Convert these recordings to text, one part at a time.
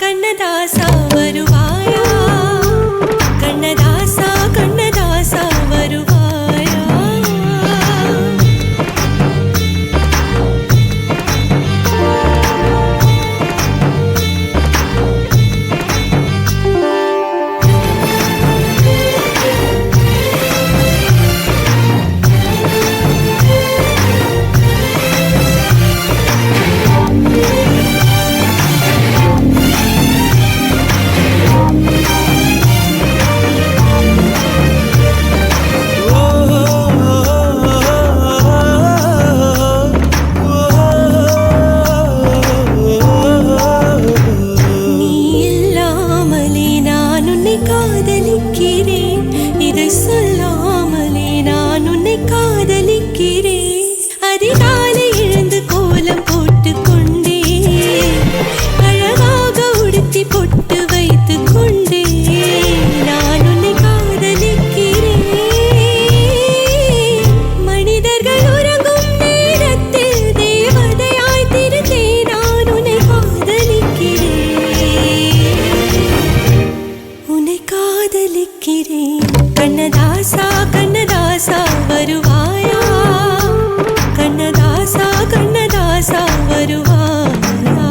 கண்ணதாசா வருவாயா கண்ணதாசா கண்ணதாசா வருவாயா கண்ணதாசா கண்ணதாசா வருவாயா கண்ணதாசா கண்ணதாசா வருவாயா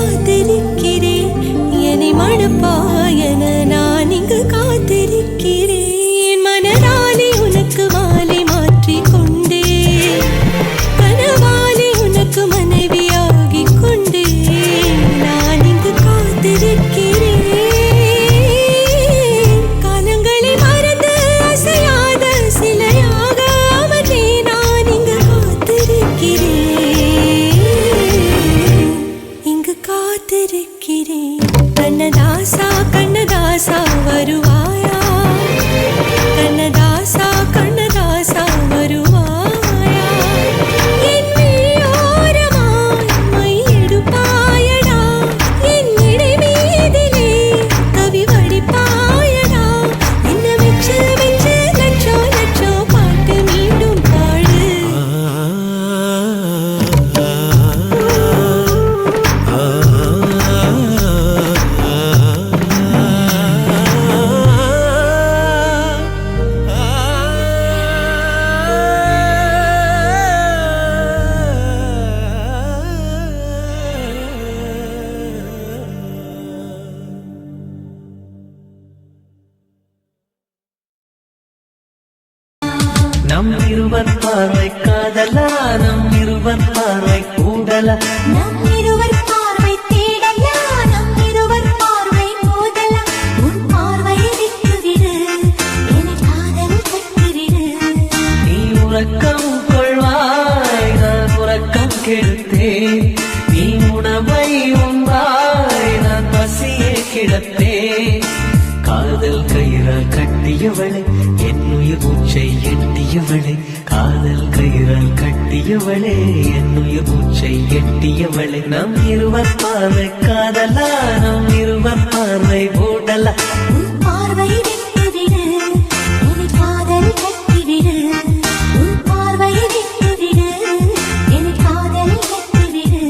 காத்திருக்கிறேன் என்னை மணப்பாயன நான் இங்கு காத்திருக்கிறேன் மனதாலே உனக்கு மாலை மாற்றிக் கொண்டே கனவாலே உனக்கு மனைவியாகிக் கொண்டே நான் இங்கு காத்திருக்கிறேன் காலங்களை மறந்து அசையாத சிலையாக அவனே நான் இங்கு காத்திருக்கிறேன் காத்திருக்கிறேன் கண்ணதாசா கண்ணதாசா வருவாயா கண்ணதாசா கண்ணதாசா வருவாயா என் விழியோரமாய் மை எடுப்பாயடா என் இடை மீதிலே கவி வடிப்பாயடா என்ன வெச்சு வெச்சு லட்சோ லட்சோ பாட்டு மீண்டும் பாடு நம் இருவர் பார்வை காதலா நம் இருவர் பார்வை கூடலா நம் இருவர் பார்வை தேடலா நம் இருவர் பார்வை மோதலா உன் பார்வையை விட்டுவிடு என்னை காதல் கட்டிவிடு நீ உறக்கம் கொள்வாய் நான் உறக்கம் கெடுத்தேன் நீ உணவை உண்பாய் நான் பசியை கிடத்தேன் காதல் கயிறால் கட்டியவளை என் உயிர் மூச்சை எட்டியவளை காதல் கயிறால் கட்டியவளே என் உயிர் மூச்சை எட்டியவளை நம் இருவர் பார்வை காதலா நம் இருவர் பார்வை ஓடலா உன் பார்வையை விட்டுவிடு என்னை காதல் கட்டிவிடு உன் பார்வையை விட்டுவிடு என்னை காதல் கட்டிவிடு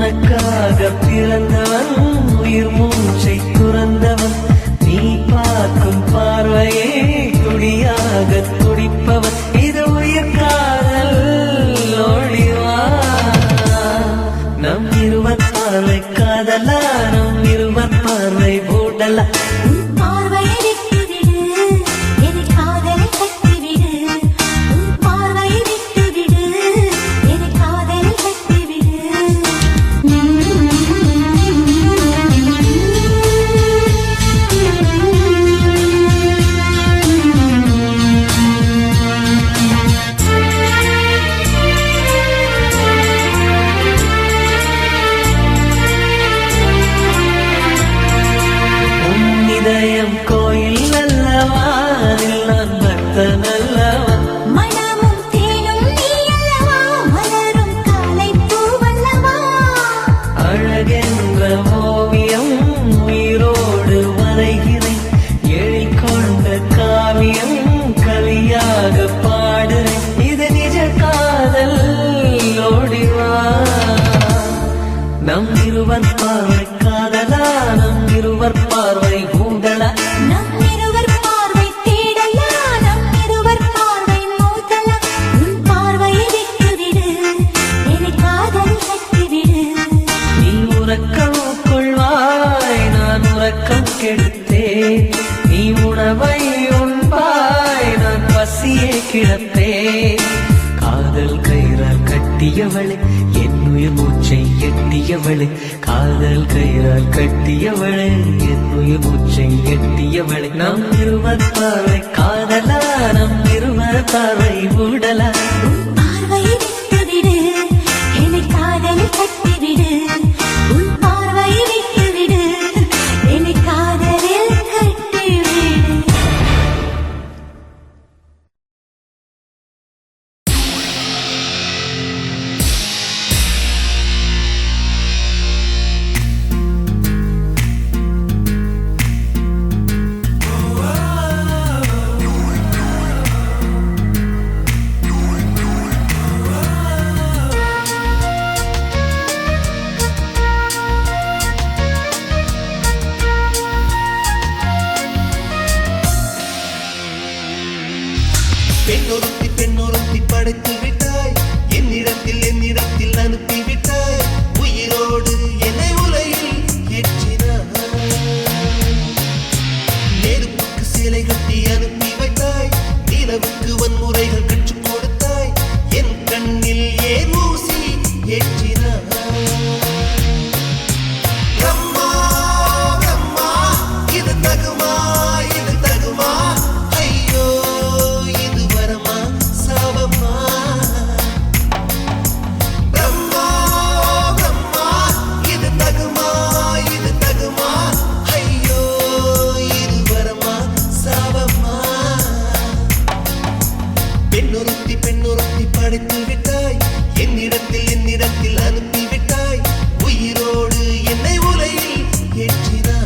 உனக்காக பிறந்தவன் உயிர் மூச்சை துறந்தவன் நீ பார்க்கும் பார்வையே துடியாக துடிப்பவன் இது உயிர் காதல் ஓடிவா நம் இருவர் பார்வை காதலா நம் இருவர் பார்வை போடலா உன் பார்வையை விட்டுவிடு என் காதலை கட்டிவிடு உன் பார்வையை விட்டுவிடு என் காதலை கட்டிவிடு இதயம் கோயில் அல்லவா நான் பக்தன் அல்லவா மனமும் தேனும் நீ அல்லவா மலரும் காலை பூவல்லவா அழகென்ற ஓவியம் உயிரோடு வரைகிறேன் எழில் கொண்ட காவியம் கலியாக பாடுறேன் இது நிஜ காதல் ஓடிவா நம் இருவர் பார்வை காதலா நம் இருவர் பார்வை ஊடலா நம் இருவர் பார்வை தேடலா நம் இருவர் பார்வை மோதலா உன் பார்வையை விட்டுவிடு என் காதலை கட்டிவிடு நீ உறக்கம் கொள்வாய் நான் உறக்கம் கெடுத்தேன் நீ உணவை உண்பாய் நான் பசியை கிடப்பேன் காதல் கயிறால் கட்டியவளே என் உயிர் மூச்சை எட்டியவளே காதல் கயிறால் கட்டியவளே என் உயிர் மூச்சை எட்டியவளே நம் இருவர் பார்வை காதலா நம் இருவர் பார்வை ஊடலா உன் பார்வையை விட்டுவிடு என் காதலை கட்டிவிடு உன் பார்வையை விட்டுவிடு என் காதலில் கட்டிவிடு பெண்ணொருத்தி படைத்து விட்டாய் என்னிடத்தில் அனுப்பி விட்டாய் உயிரோடு என்னை உலையில் ஏற்றினாய் நெருப்புக்கு சேலை கட்டி அனுப்பி வைத்தாய் நிலவுக்கு வன்முறைகள் கற்றுக் கொடுத்தாய் என் கண்ணில் ஏன் ஊசி ஏற்றினாய் பிரம்மா பிரம்மா இது தகுமா இது தகுமா ஐயோ இது வரமா சாபமா பிரம்மா பிரம்மா இது தகுமா ஐயோ இது வரமா சாபமா பெண்ணொருத்தி படைத்து விட்டாய் என்னிடத்தில் அனுப்பி விட்டாய் உயிரோடு என்னை உலையில் ஏற்றினாய்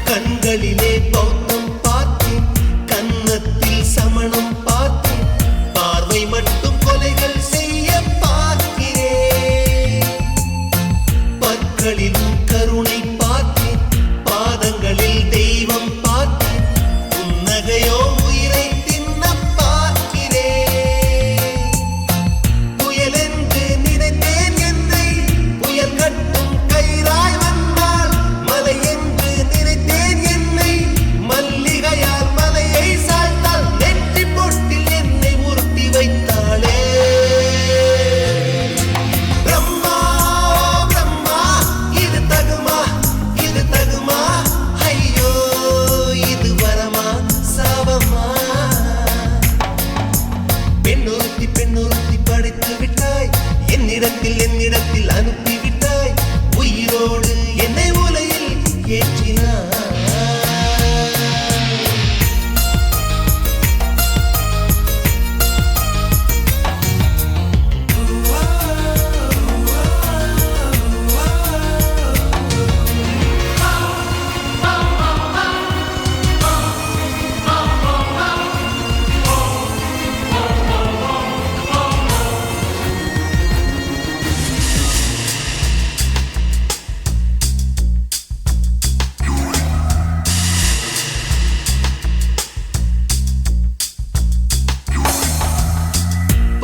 கண்களிலே பௌத்தம் பார்த்தேன் கன்னத்தில் சமணம் பார்த்தேன் பார்வை மட்டும் கொலைகள் செய்ய பார்க்கிறேன் பற்களிலும் கருணை பார்த்தேன் பாதங்களில் தெய்வம் பார்த்தேன் புன்னகையோ உயிரை தின்ன பார்க்கிறேன் புயலென்று நினைத்தேன் என்னை புயல் கட்டும் கயிறாய் வந்தால் மலை என்று நினைத்தேன் என்னை மல்லிகையால் மலையை சாய்த்தால் நெற்றி பொட்டில் என்னை உருட்டி வைத்தாளே பிரம்மா பிரம்மா இது தகுமா ஐயோ இது வரமா சாபமா பெண்ணொருத்தி படைத்து விட்டாய் என்னிடத்தில் அனுப்பி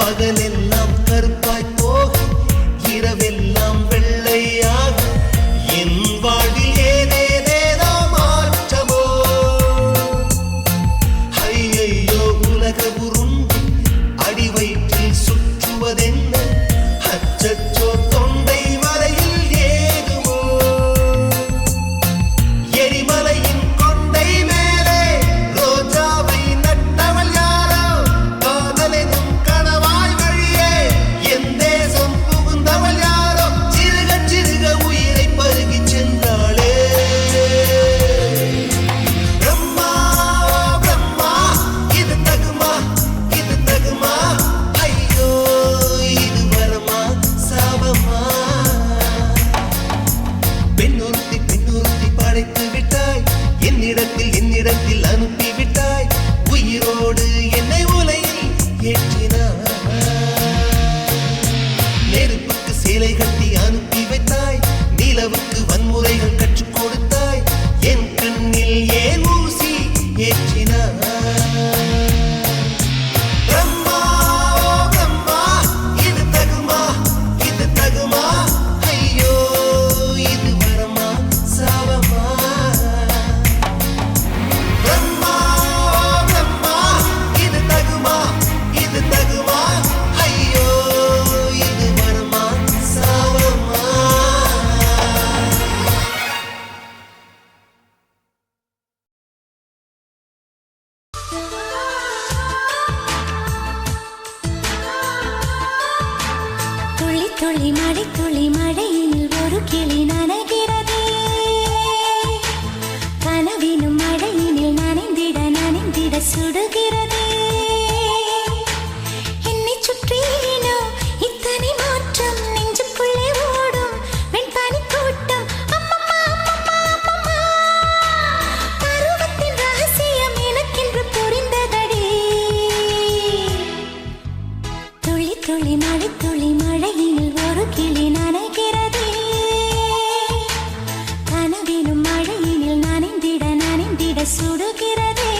பகலெல்லாம் கருப்பாய் போக இரவெல்லாம் வெள்ளையாக என் வாழ்வில் ஏதேதேதோ மாற்றமோ ஐயையோ உலக உருண்டு அடி வயிற்றில் சுற்றுவதென்ன அச்சச்சோ தொண்டை வரையில் ஏதுமோ எரிமலையின் கொண்டை மேலே ரோஜாவை நட்டவள் யாரோ காதலெனும் கணவாய் வழியே என் தேசம் புகுந்தவள் யாரோ சிறுக சிறுக உயிரை பருகிச் சென்றாளே பிரம்மா பிரம்மா இது தகுமா ஐயோ இது வரமா சாபமா பெண்ணொருத்தி படைத்து விட்டாய் என்னிடத்தில் அனுப்பி விட்டாய் உயிரோடு என்னை உலையில் ஏற்றினாய் நெருப்புக்கு சேலை கட்டி அனுப்பி வைத்தாய் நிலவுக்கு வன்முறைகள் கற்றுக் கொடுத்தாய் என் கண்ணில் ஏன் ஊசி ஏற்றினாய் பிரம்மா பிரம்மா இது தகுமா ஐயோ இது வரமா சாபமா பிரம்மா பிரம்மா இது தகுமா ஐயோ இது வரமா சாபமா துளி துளி மழையில் ஒரு கிளி நனைகிறதே கனவினும் மழையினில் நனைந்திட சுடுகிறதே என்னை சுற்றினோ இத்தனை மாற்றம் நெஞ்சுக்குள்ளே ஓடும் வெண்பனி கூட்டம் அம்மம்மா பருவத்தின் ரகசியம் எனக்கென்று புரிந்ததடி துளி மழையினில் ஒரு கிளி நனைகிறதே கனவினும் மழையினில் நனைந்திட சுடுகிறதே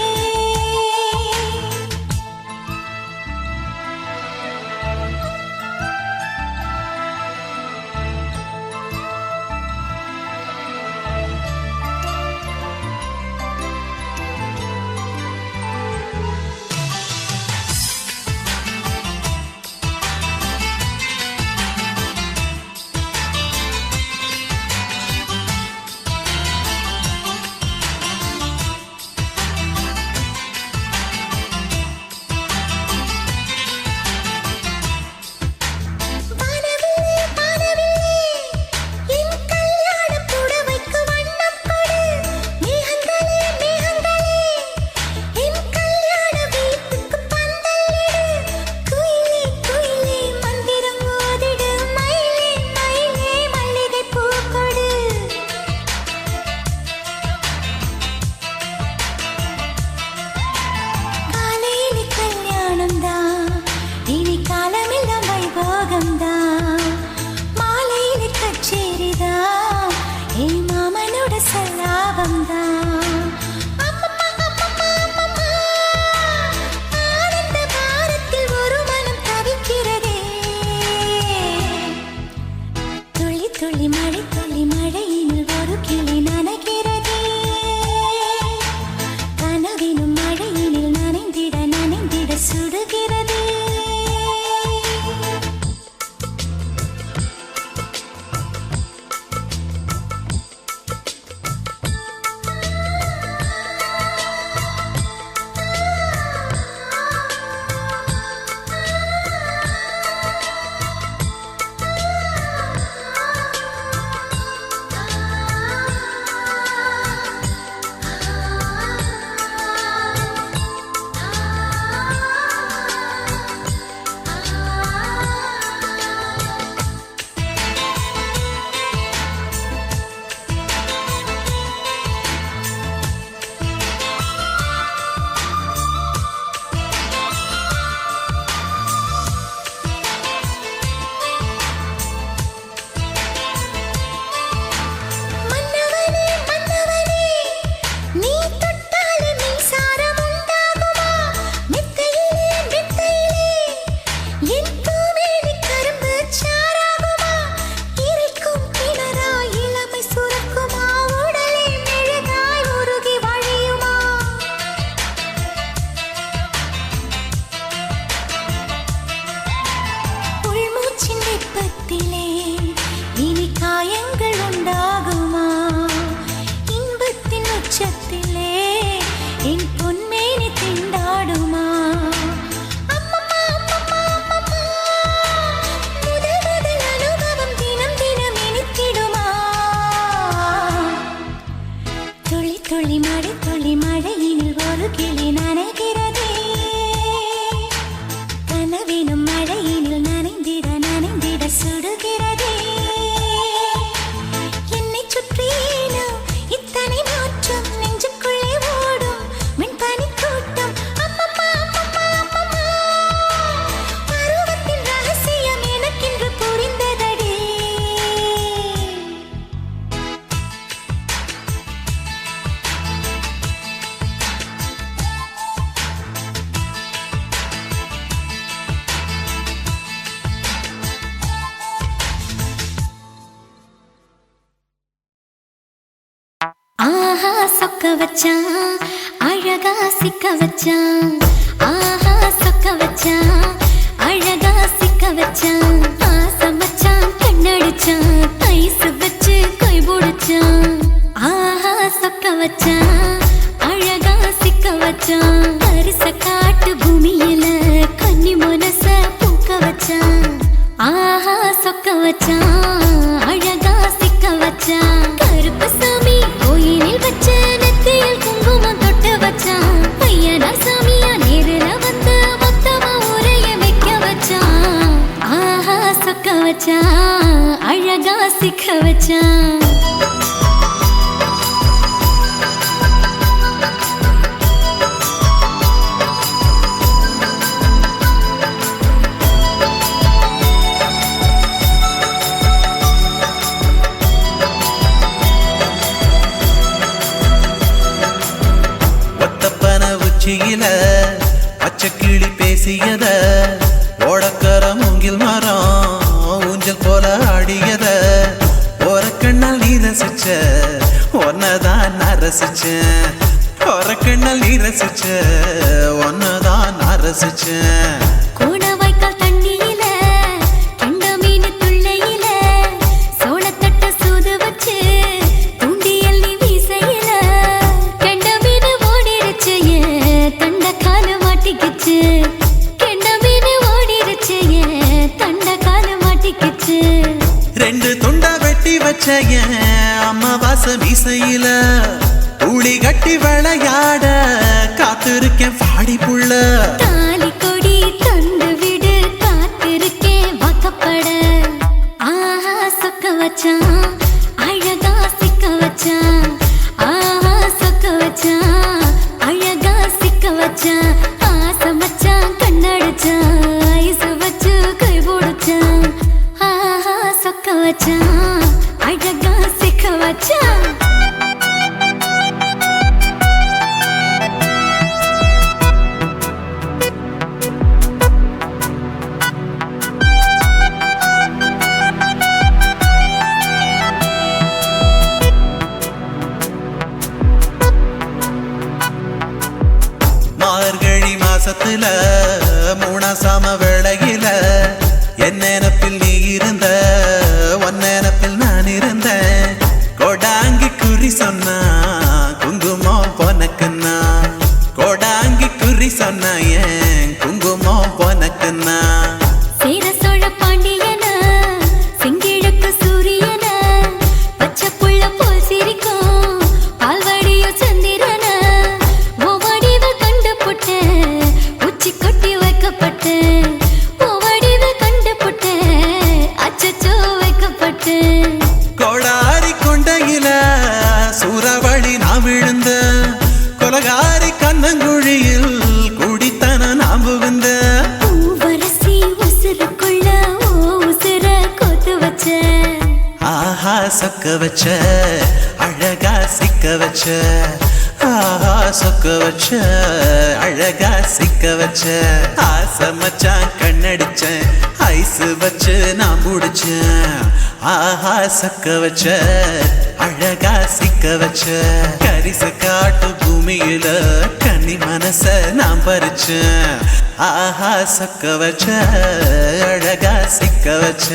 முத்தத்திலே இனி காயங்கள் உண்டாகுமா இன்பத்தின் உச்சத்திலே என் பொன்மேனி திண்டாடுமா அம்மம்மா அம்மம்மா அம்மம்மா முதல் முதல் அனுபவம் தினம் தினம் இனித்திடுமா துளி துளி மழையினில் ஒரு கிளி நனைகிறதே கனவினும் மழையினில் நனைந்திட சுடுகிறதே என்னை சுற்றினோ இத்தனை மாற்றம் நெஞ்சுக்குள்ளே ஓடும் மின்பனி கூட்டம் அம்மம்மா அம்மம்மா அம்மம்மா பருவத்தின் ரகசியம் எனக்கென்று புரிந்ததடே ஆஹா சொக்க வச்சான் அழகா சிக்க வச்சான் ஆஹா சொக்க வச்சான் அழகா சிக்க வச்சான் ஆசம் வச்சான் கண்ணடிச்சான் ஐசு வச்சு கை போடுச்சான் ஆஹா சொக்க வச்சான் அழகா சிக்க வச்சான் அரிச காட்டு பூமியில கன்னி மனச பூக்க வச்சான் ஆஹா சொக்க வச்சான் அழகா சிக்க வச்சான் கருப்பு சாமி கோயிலில் வச்ச நெத்தியில் குங்குமம் தொட்டு வச்சான் பையனா சாமியா நேரில் வந்து மொத்தமா உரைய வைக்க வச்சான் ஆஹா சொக்க வச்சான் அழகா சிக்க வச்சான் பச்சை கிளி பேசியத ஓடக்கர மூங்கில் மரம் ஊஞ்சல் போல ஆடியத ஒரு கண்ணால் நீ ரசிச்ச ஒன்னதான் நான் ரசிச்சேன் ஒரு கண்ணால் நீ ரசிச்ச ஒன்னதான் நான் ரசிச்சேன் கூடவாய்க்கால் தண்ணியில கெண்ட மீன் துள்ளையில சோளத்தட்ட சூது வச்சு தூண்டியல் நீ வீசையில கெண்ட மீன் ஓடிருச்சு தண்ட கால மாட்டிக்கிச்சு கெண்ட மீன் ஓடிருச்சு தண்ட கால மாட்டிக்கிச்சு ரெண்டு துண்டா வெட்டி வச்ச அம்மா வாச மீசையில ஊழி கட்டி விளையாட காத்திருக்கேன் பாடி புள்ள தாலி கொடி தந்து விடு காத்திருக்கேன் வாக்கப்பட ஆஹா சொக்க வச்சான் அழகா சிக்க வச்சான் ஆஹா சொக்க வச்சான் அழகா சிக்க வச்சான் ஆசம் வச்சான் கண்ணடிச்சான் ஐசு வச்சு கை போடுச்சான் ஆஹா சொக்க வச்சான் அழகா சிக்க வச்சான் மார்கழி மாசத்துல மூணாசாம வேளையில என் நினப்பில் நீ இருந்த உன் நினப்பில் நான் இருந்தேன் கோடாங்கி குறி சொன்னா குங்குமம் பொனக்குன்னா கோடாங்கி குறி சொன்னா ஏன் குங்குமம் பொனக்குன்னா சேர சோழ பாண்டியனா செங்கிழக்கு சூரியனா பச்சை புள்ள போல் சிரிக்கும் பால்வாடியோ சந்திரனா ஓவடிவில் கண்டு புட்ட உச்சி கொட்டி வைக்கப்பட்ட ஓவடிவில் கண்டு புட்ட அச்சச்சோ வைக்கப்பட்ட கோடாரி கொண்டையில சூறாவளி நான் விழுந்த கொலகாரி கண்ணங்குழியில் குடித்தன நான் புகுந்த பூவரசி உசுருக்குள்ள உசுர கொத்து வச்ச ஆஹா சொக்க வச்ச அழகா சிக்க வச்ச ஆஹா சொக்க வச்ச அழகா சிக்க வச்ச ஆசை மச்சான் கண்ணடிச்சேன் ஐசு வச்சு நான் முடிச்சேன் ஆஹா சொக்க வச்ச அழகா சிக்க வச்ச கரிச காட்டு பூமியில கன்னி மனச நான் பறிச்சேன் ஆஹா சொக்க வச்ச அழகா சிக்க சிக்க வச்ச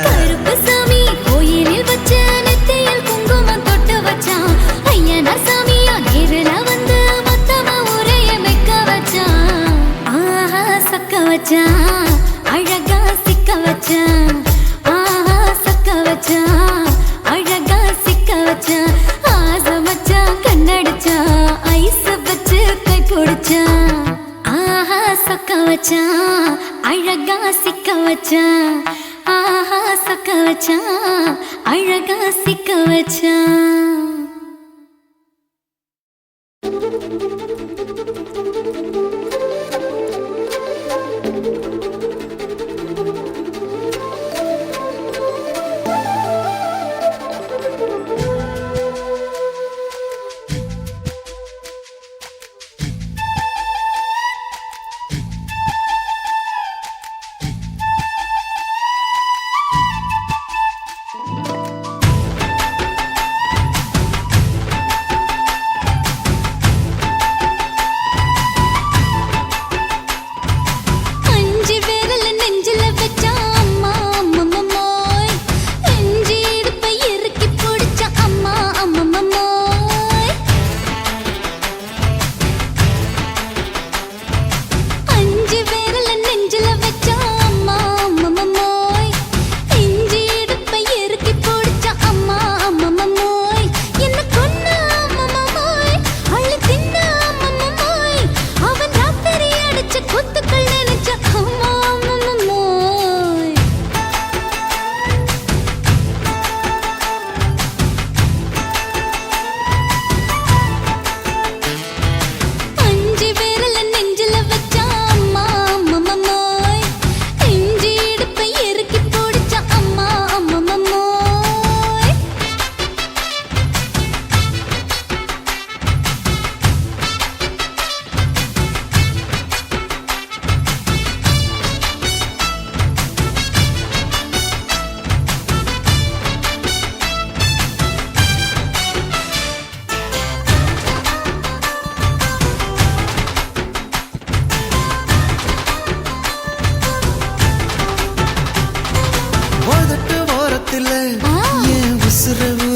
கருப்பு சாமி கோயிலில் வச்ச நெத்தியில் குங்குமம் தொட்டு வச்சான் ஐயனார் சாமியா நேரில் வந்து மொத்தமா உரைய வைக்க வச்சான் ஆஹா சக்க வச்சான் அழகா சிக்க வச்சான் ஆஹா சக்க வச்சான் அழகா சிக்க வச்சான் ஆசை வச்சான் கண்ணடிச்சான் ஐஸ் வச்சு கை பிடிச்சான் ஆஹா சக்க வச்சான் அழகா சிக்க வச்சான் ஆஹா சக்க வச்சான் அழகா சிக்க வச்சான்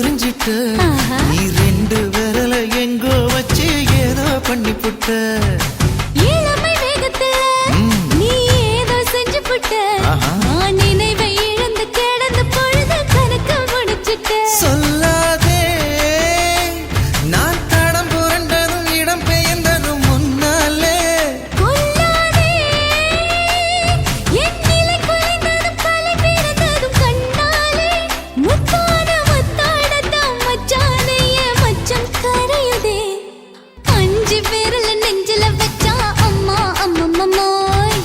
நீ ரெண்டு விரல எங்கோ வச்சு ஏதோ பண்ணி புட்ட இளமை வேகத்துல நீ ஏதோ செஞ்சு புட்ட நான் நினைவை இழந்து கிடந்த பொழுது கணக்கு முடிச்சுட்ட சொல்லாதே நான் தடம் புரண்டதும் இடம் பெயர்ந்ததும் முன்னாலே கொல்லாதே என் நிலை குறைந்ததும் கலை பிறந்ததும் கண்ணாலே முத்தான முத்தாடத்தான் மச்சானைய மச்சம் கரையுதே அஞ்சு விரல நெஞ்சில வச்சா அம்மா அம்மம்மோய்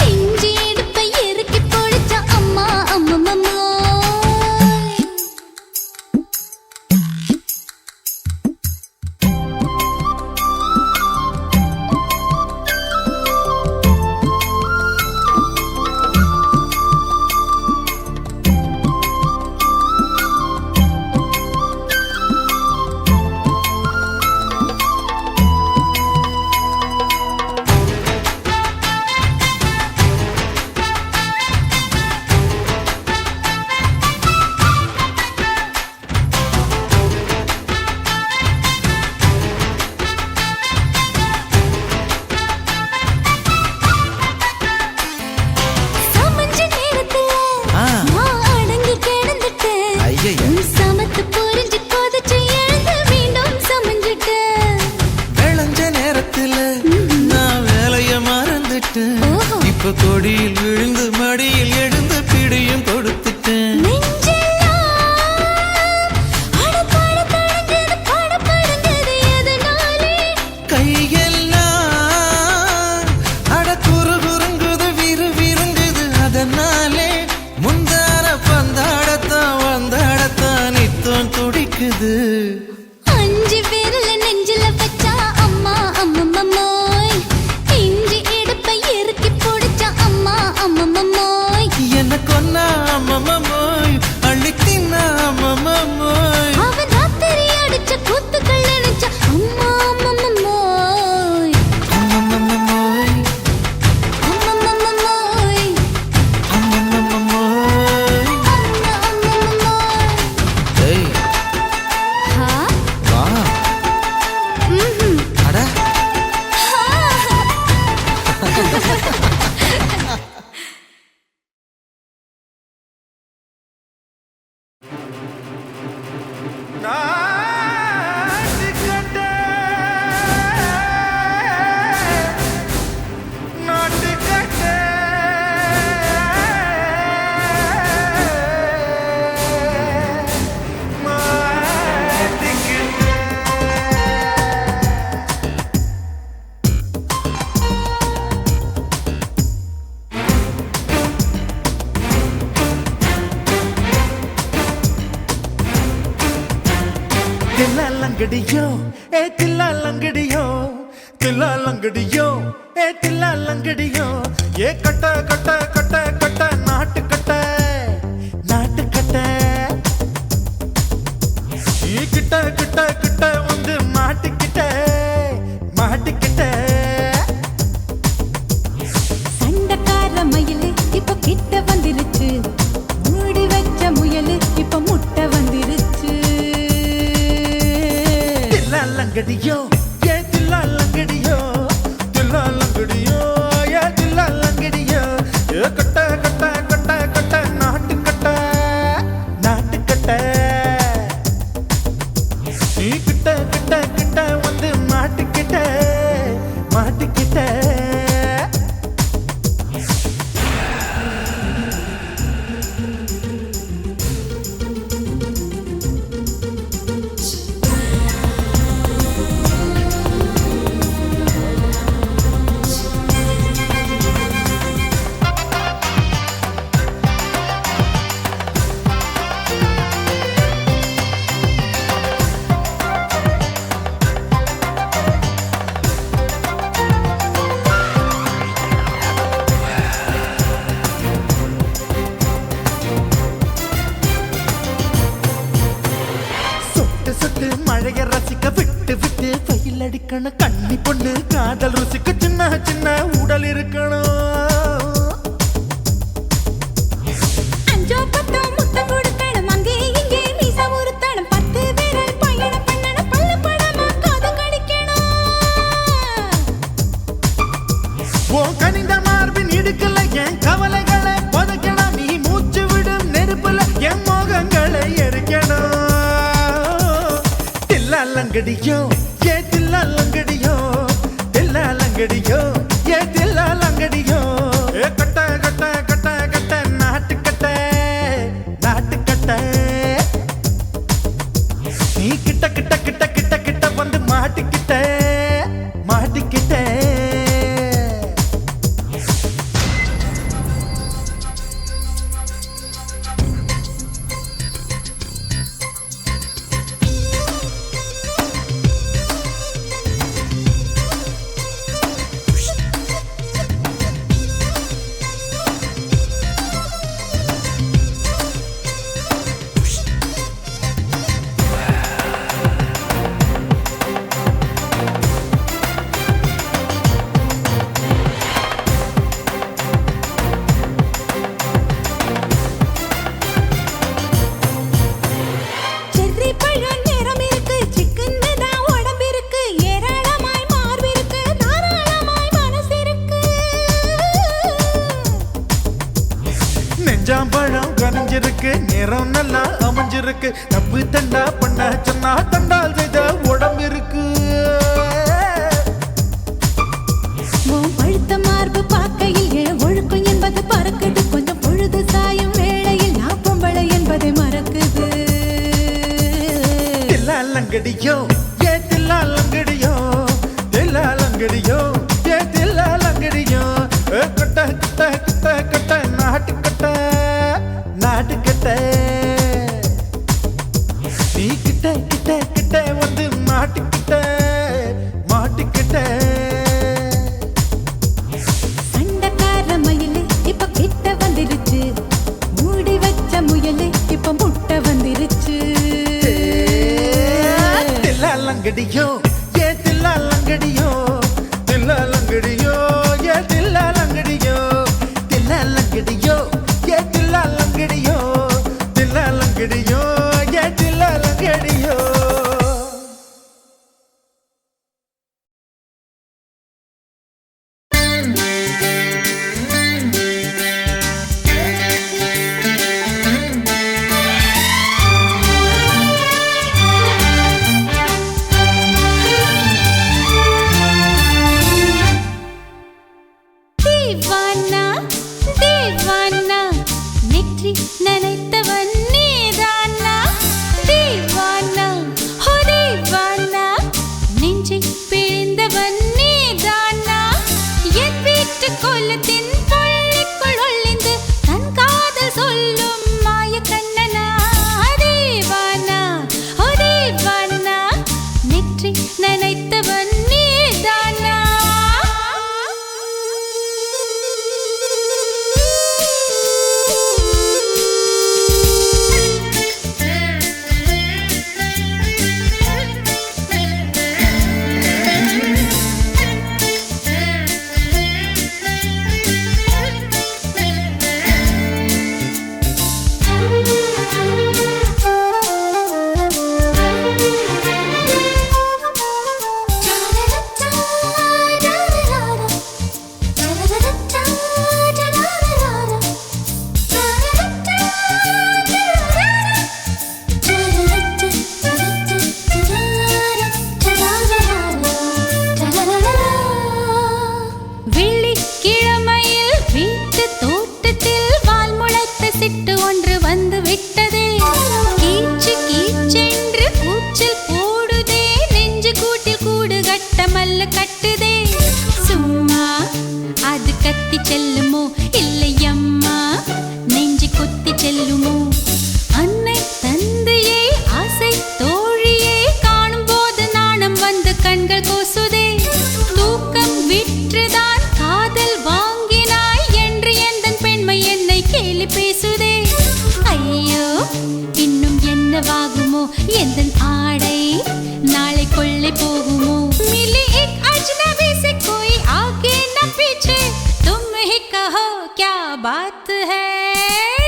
இஞ்சி இடுப்பை இறுக்கி பொடிச்சா அம்மா அம்மம்மோய் சமஞ்ச நேரத்துல நான் அடங்கி கிடந்துட்டேன் ஐயைய. சமத்து புரிஞ்சு கொதிச்சு எழுந்து மீண்டும் சமஞ்சிட்டேன் விளைஞ்ச நேரத்துல நான் வேலைய மறந்துட்டேன் ஓஹோ. இப்ப கொடியில் விழுந்து மடியில் எழுந்து பிடியும் கொடுத்துட்டேன் நெஞ்செல்லாம் அடப்பாட தடஞ்சது படபடங்குது எதனாலே கையெல்லாம் அட குறு குறுங்குது விறு விருங்குது அதனாலே முந்தான பந்தாடத்தான் வந்தாடத்தான் நித்தம் துடிக்குது அஞ்சு விரல நெஞ்சில வச்சா அம்மா அம்மம்மோய் இஞ்சி இடுப்பை இறுக்கி பொடிச்சா அம்மா அம்மம்மோய் என்ன கொன்னா அம்மம்மோய் அள்ளி தின்னா அம்மம்மோய் அவன் ராத்திரி அடிச்ச கூத்துக்கள் நினைச்ச அம்மா அம்மம்மோய் அம்மம்மோய் அம்மம்மோய் அம்மம்மோய் லங்கடியோ ஏ தில்லா லங்கடியோ தில்லா லங்கடியோ ஏ தில்லா லங்கடியோ ஏ கட்ட கட்ட கட்ட கட்ட நாட்டு கட்ட நாட்டு கட்ட ஈ கிட்ட கிட்ட கிட்ட வந்து மாட்டிக்கிட்ட மாட்டிக்கிட்ட சண்டக்கார மயிலு இப்ப கிட்ட வந்துருச்சு மூடி வச்ச முயலு இப்ப முட்டை வந்துருச்சு தில்லா லங்கடியோ ஏ தில்லா லங்கடியோ தில்லா லங்கடியோ ஏ தில்லா லங்கடியோ ஏ கட்ட கட்ட கட்ட கட்ட நாட்டு கட்ட நாட்டு கட்ட நீ கிட்ட கிட்ட கிட்ட வந்து மாட்டிக்கிட்ட மாட்டிக்கிட்ட சொட்டு சொட்டு மழைய ரசிக்க விட்டு விட்டு வெயில் அடிக்கணும் கண்ணி பொண்ணு காதல் ருசிக்க சின்ன சின்ன உடல் இருக்கணும் அஞ்சோ பத்தோ முட்டை கொடுக்கணும் அங்கே இங்கே மீச உருத்தணும் 10 விரல் பயணம் பண்ணணும் பல்லு படமா காது கடிக்கணும் ஓ கனிந்த மார்பின் இடுக்கல என் கவலைகளை புதைக்கணும் நீ மூச்சு விடும் நெருப்புல என் மோகங்களை எரிக்கணும் தில்லா லங்கடியோ ஏ தில்லா லங்கடியோ தில்லா லங்கடியோ ஏ தில்லா லங்கடியோ ஏ கட்ட கட்ட கட்ட கட்ட நாட்டு கட்ட நாட்டு கட்ட நீ கிட்ட கிட்ட கிட்ட கிட்ட கிட்ட வந்து மாட்டிக்கிட்ட மாட்டிக்கிட்ட செர்ரி பழம் நிறம் இருக்கு சிக்கன்னு தான் உடம்பு இருக்கு ஏராளமாய் மார்பு இருக்கு தாராளமாய் மனசு இருக்கு நெஞ்சாம்பழம் கனிஞ்சிருக்கு நிறம் நல்லா அமைஞ்சிருக்கு தப்பு தண்டா பண்ண சொன்னா தண்டால் செய்த உடம்பு இருக்கு உன் பழுத்த மார்பு பார்க்கையில் என் ஒழுக்கம் என்பது பறக்குது கொஞ்சம் பொழுது சாயும் வேளையில் நான் பொம்பளை என்பதை மறக்குது தில்லா லங்கடியோ ஏ தில்லா லங்கடியோ தில்லா லங்கடியோ ஏ தில்லா லங்கடியோ ஏ கட்ட கட்ட கட்ட கட்ட நாட்டு கட்ட நாட்டு கட்ட நீ கிட்ட கிட்ட கிட்ட வந்து மாட்டிக்கிட்ட மாட்டிக்கிட்ட சண்டக்கார மயிலு இப்ப கிட்ட வந்துருச்சு மூடி வச்ச முயலு இப்ப முட்டை வந்துருச்சு தில்லா லங்கடியோ ஏ தில்லா லங்கடியோ தில்லா லங்கடியோ ஏ தில்லா லங்கடியோ தில்லா லங்கடியோ ஏ தில்லா லங்கடியோ தில்லா லங்கடியோ ஏ தில்லா லங்கடியோ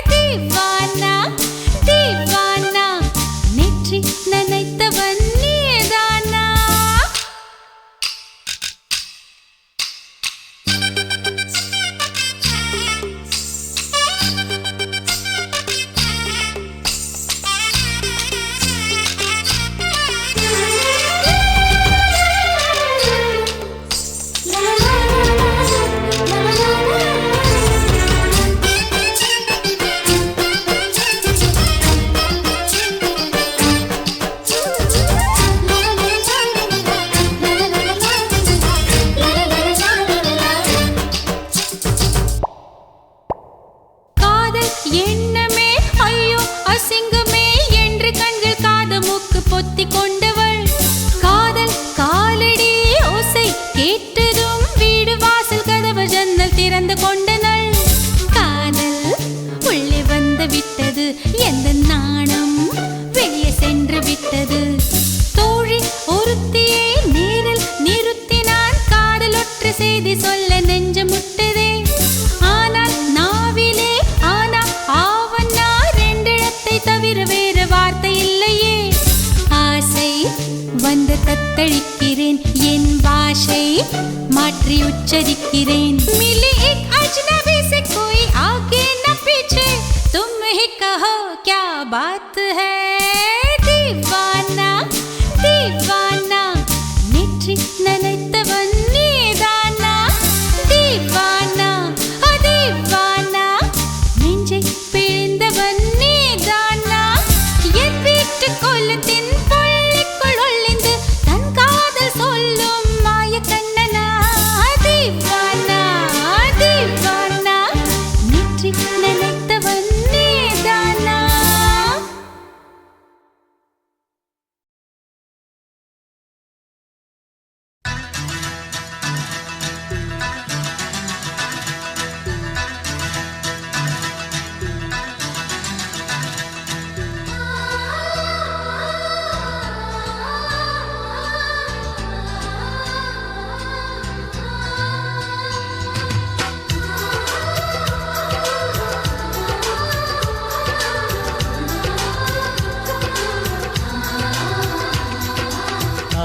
தீவானா தீவானா நெற்றி நனைத்தவன் நீதானா காதல் எண்ணமே ஐயோ அசிங்கமே என்று கண்கள் காது மூக்கு பொத்தி கொண்டவள் காதல் காலடி ஓசை கேட்டதும் வீடு வாசல் கதவு ஜன்னல் திறந்து கொண்டனள் காதல் உள்ளே வந்து விட்டது எந்த நாணம் வெளியே சென்று விட்டது தோழி ஒருத்தியை நேரில் நிறுத்தினான் காதல் ஒற்று செய்தி சொல்ல நெஞ்சு முட்டதே ஆனால் நாவிலே ஆனா ஆவன்னா ரெண்டிடத்தை தவிர வேறு வார்த்தை இல்லையே ஆசை வந்து தத்தளிக்கிறேன் என் பாஷை மாற்றி உச்சரிக்கிறேன் मिली एक अजनबी से कोई आगे न पीछे तुम ही कहो क्या बात है दीवाना दीवाना நெற்றி நனைத்தவன் நீதானா தீவானா தீவானா நெஞ்சை பிழிந்தவன் நீதானா என் வீட்டு கொல்லத்தின் பள்ளிக்குள் ஒளிந்து தன் காதல் சொல்லும் மாய கண்ணனா தீவானா தீவானா நெற்றி நனைத்தவன் நீதானா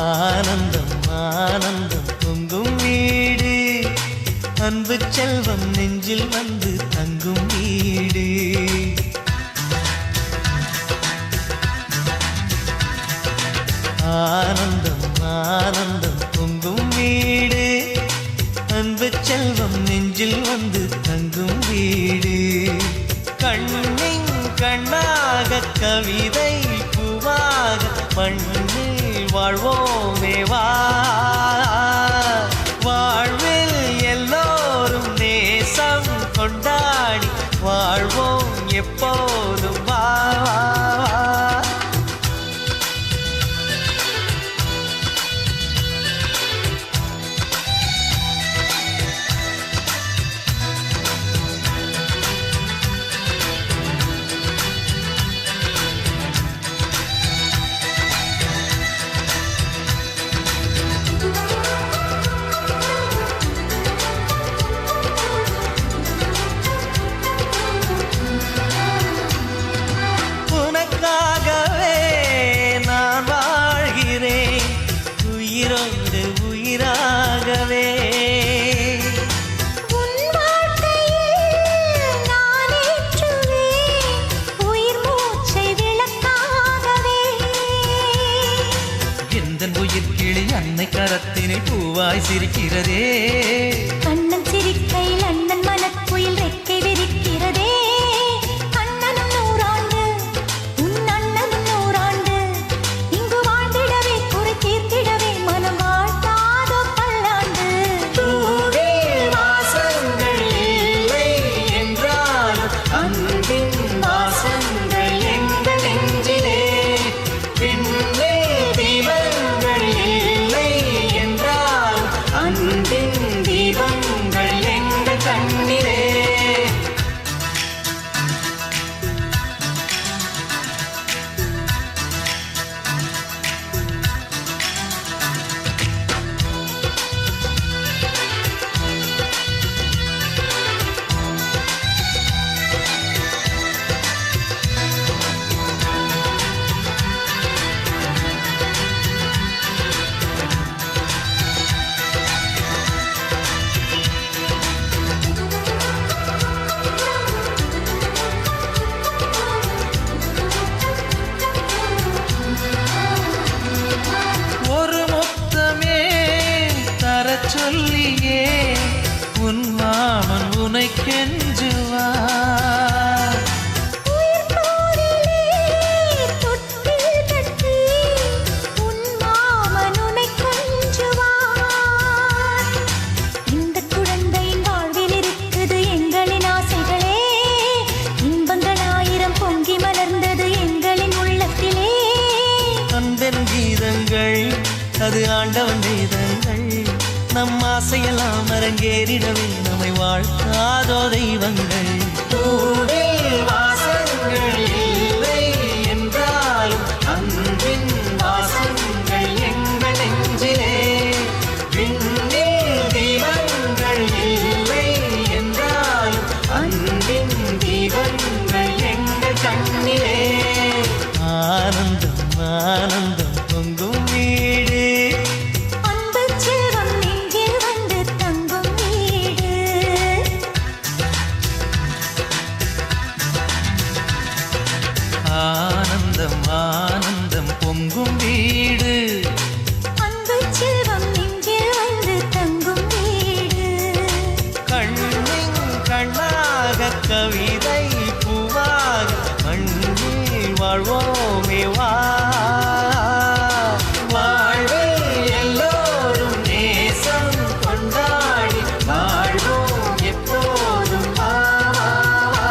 ஆனந்தம் ஆனந்தம் பொங்கும் வீடு அன்பு செல்வம் நெஞ்சில் வந்து தங்கும் வீடு ஆனந்தம் ஆனந்தம் பொங்கும் வீடு அன்பு செல்வம் நெஞ்சில் வந்து தங்கும் வீடு கண்ணின் கண்ணாக கவிதை பூவாக மண்ணில் வாழ்வோமே வா வாழ்வில் எல்லோரும் நேசம் கொண்டாடி வாழ்வோம் எப்போதும் வா உனக்காகவே நான் வாழ்கிறேன் உயிரோடு உயிராகவே உன் வாழ்க்கையில் நான் ஏற்றுவேன் உயிர் மூச்சை விளக்காகவே எந்தன் உயிர் கிளி அன்னை கரத்தினில் பூவாய் சிரிக்கிறதே கண்ணன் சிரிக்கையில் அண்ணன் மனக்குயில் ரெக்கை விரிக்கிறதே அண்ணனும் நூறாண்டு உன் அண்ணனும் நூறாண்டு இங்கு வாழ்ந்திடவே குறை தீர்த்திடவே மனம் வாழ்த்தாதோ பல்லாண்டு பூவில் வாசங்கள் இல்லை என்றாலும் அன்பின் வாசங்கள் எங்கள் நெஞ்சிலே பின்னே தீபங்கள் இல்லை என்றாலும் அன்பின் தீபங்கள் ஆண்டவன் வேதங்கள் நம் ஆசையெல்லாம் அரங்கேறிடவே நம்மை வாழ்த்தாதோ தெய்வங்கள் பூவில் வாசங்கள் இல்லை என்றாலும் அன்பின் வாசங்கள் எங்கள் நெஞ்சிலே விண்ணில் தீபங்கள் இல்லை என்றாலும் அன்பின் தீபங்கள் எங்கள் கண்ணிலே ஆனந்தம் ஆனந்தம் பொங்கும் வீடு அன்பு செல்வம் நெஞ்சில் வந்து தங்கும் வீடு ஆனந்தம் ஆனந்தம் பொங்கும் வீடு அன்பு செல்வம் நெஞ்சில் வந்து தங்கும் வீடு கண்ணின் கண்ணாக கவிதை பூவாக மண்ணில் வாழ்வோமே வா வாழ்வில் எல்லோரும் நேசம் கொண்டாடி வாழ்வோம் எப்போதும் வா, வா, வா.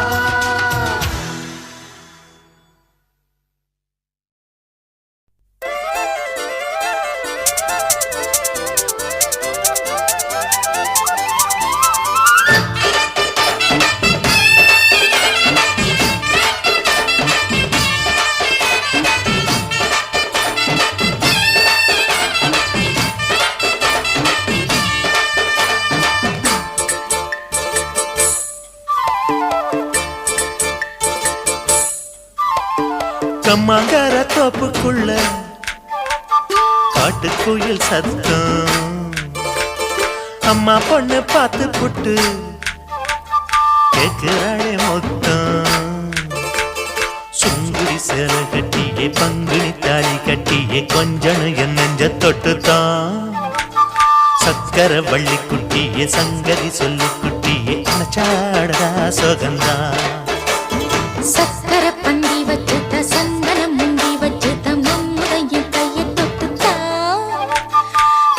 கம்மாங்கார தோப்புக்குள்ள காட்டுக்குயில் சத்தம் அம்மா பொண்ணு பார்த்து புட்டு கேட்கிறாளே மொத்தம் சுங்குடி சேலை கட்டியே பங்குனி தாலி கட்டியே கொஞ்சணும் என் நெஞ்ச தொட்டுத்தான் சக்கர வள்ளி குட்டியே சங்கதி சொல்லு குட்டியே அணைச்சாடதா சோகந்தான் சக்கர பந்தி வச்சுட்ட சந்தனம் முந்தி வச்சுட்ட மம்முடைய கையை தொட்டுத்தா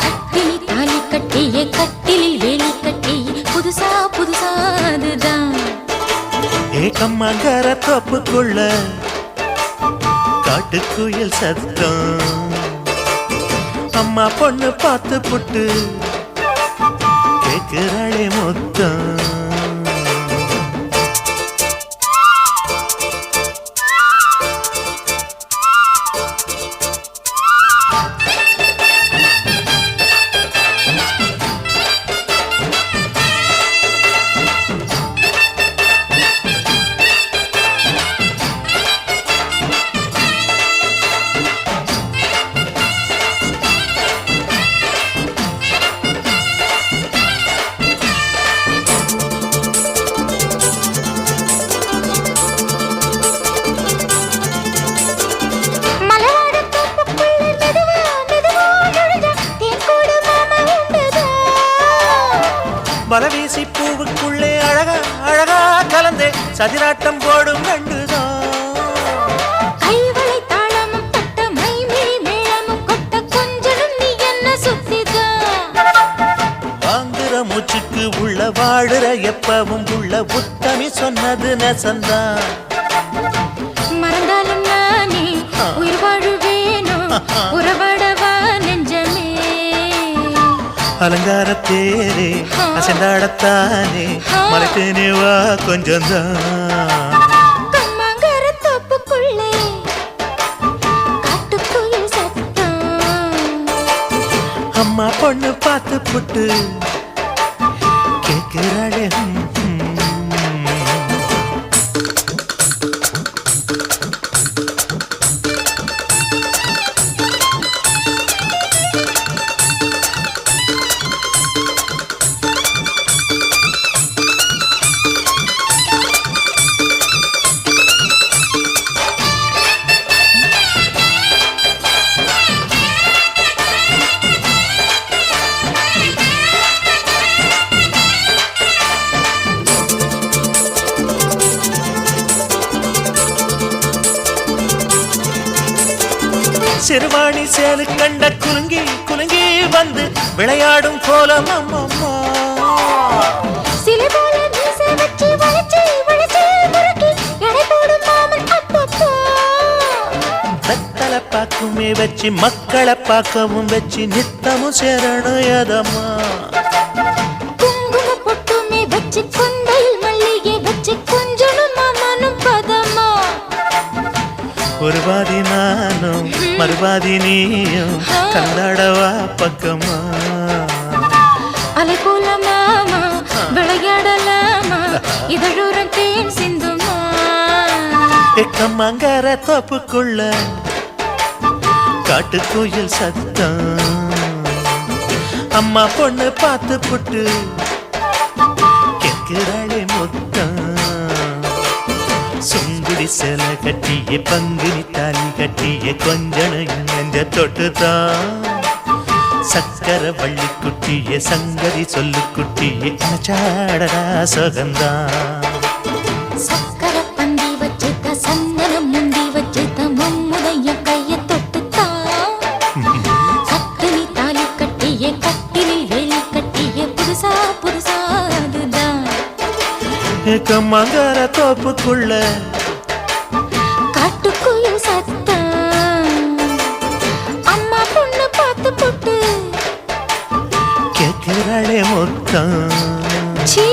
கட்டிலி தாலி கட்டியே கட்டிலில் வேலி கட்டியே புதுசா புதுசா அதுதான் ஏகம்மாங்கார தோப்புக்குள்ள காட்டுக்குயில் சத்தம் அம்மா பொண்ணு பார்த்து புட்டு கேட்கிறாளே மொத்தம் மலவாட தோப்புக்குள்ள மெதுவா மெதுவா நுழைஞ்சா தேன்கூடு மாமா உண்டுதா வல வீசி பூவுக்குள்ளே அழகா அழகா கலந்தே சதிராட்டம் போடும் ரெண்டுதான் கைவளை தாளமும் தட்ட மைமிழி மேளமும் கொட்ட கொஞ்சனும் நீ என்ன சுத்திதா வாங்குற மூச்சுக்கு உள்ள வாழுற எப்பவும் உள்ள உத்தமி சொன்னது நெசந்தான் மறந்தாலும் நானே உயிர் வாழுவேனோ உறவாடவா நெஞ்சமே அலங்கார தேரே அசைந்தாடத்தானே மலைத்தேனே வா கொஞ்சம்தான் கம்மாங்கர தோப்புக்குள்ளே காட்டுக்குயில் சத்தம் அம்மா பொண்ணு பார்த்து புட்டு கேட்கிறாளே சிறுவாணி சேலு கண்ட குலுங்கி குலுங்கி வந்து விளையாடும் கோலம் அம்மம்மா சிலை போல மீசை வச்சு வளைச்சு வளைச்சு முறுக்கி எடை போடும் மாமன் அப்பப்பா வெத்தலை பாக்கும் பட்டமே வச்சு மக்களை பார்க்கவும் வச்சு நித்தமும் சேரணும் எதம்மா. குங்கும பொட்டுமே வச்சு கொண்டையில் மல்லிகை வச்சு கொஞ்சனும் மாமனும் பதமா. ஒரு பாதி நானும் மறுபாதி நீயும் கல்லாடவா பக்கமா. அலை போல மாமா விளையாடலாமா இதழூரம் தேன் சிந்துமா. எக்கம்மங்கர தோப்புக்குள்ள காட்டுக்குயில் சத்தம். அம்மா பொண்ணு பார்த்து புட்டு கேட்கிறாளே மொத்தம். சுங்குடி சில கட்டிய பங்குனி தாலி கட்டிய கொஞ்சனையும் நெஞ்ச தொட்டுதான். சக்கர வள்ளி குட்டிய சங்கதி சொல்லு குட்டிய அச்சாடடா சுகந்தான். சக்கர பந்தி வச்சுட்ட சந்தனம் முந்தி வச்சுட்ட மும்முடைய கைய தொட்டுத்தான். கட்டினி தாலி கட்டிய கட்டிலில் வேலி கட்டிய புதுசா புதுசா அதுதான். எக்கம்மங்கர தோப்புக்குள்ள காட்டுக்குயில் சத்தம். அம்மா பொண்ணு பார்த்து போட்டு கேட்கிறாளே மொத்தம். சீ.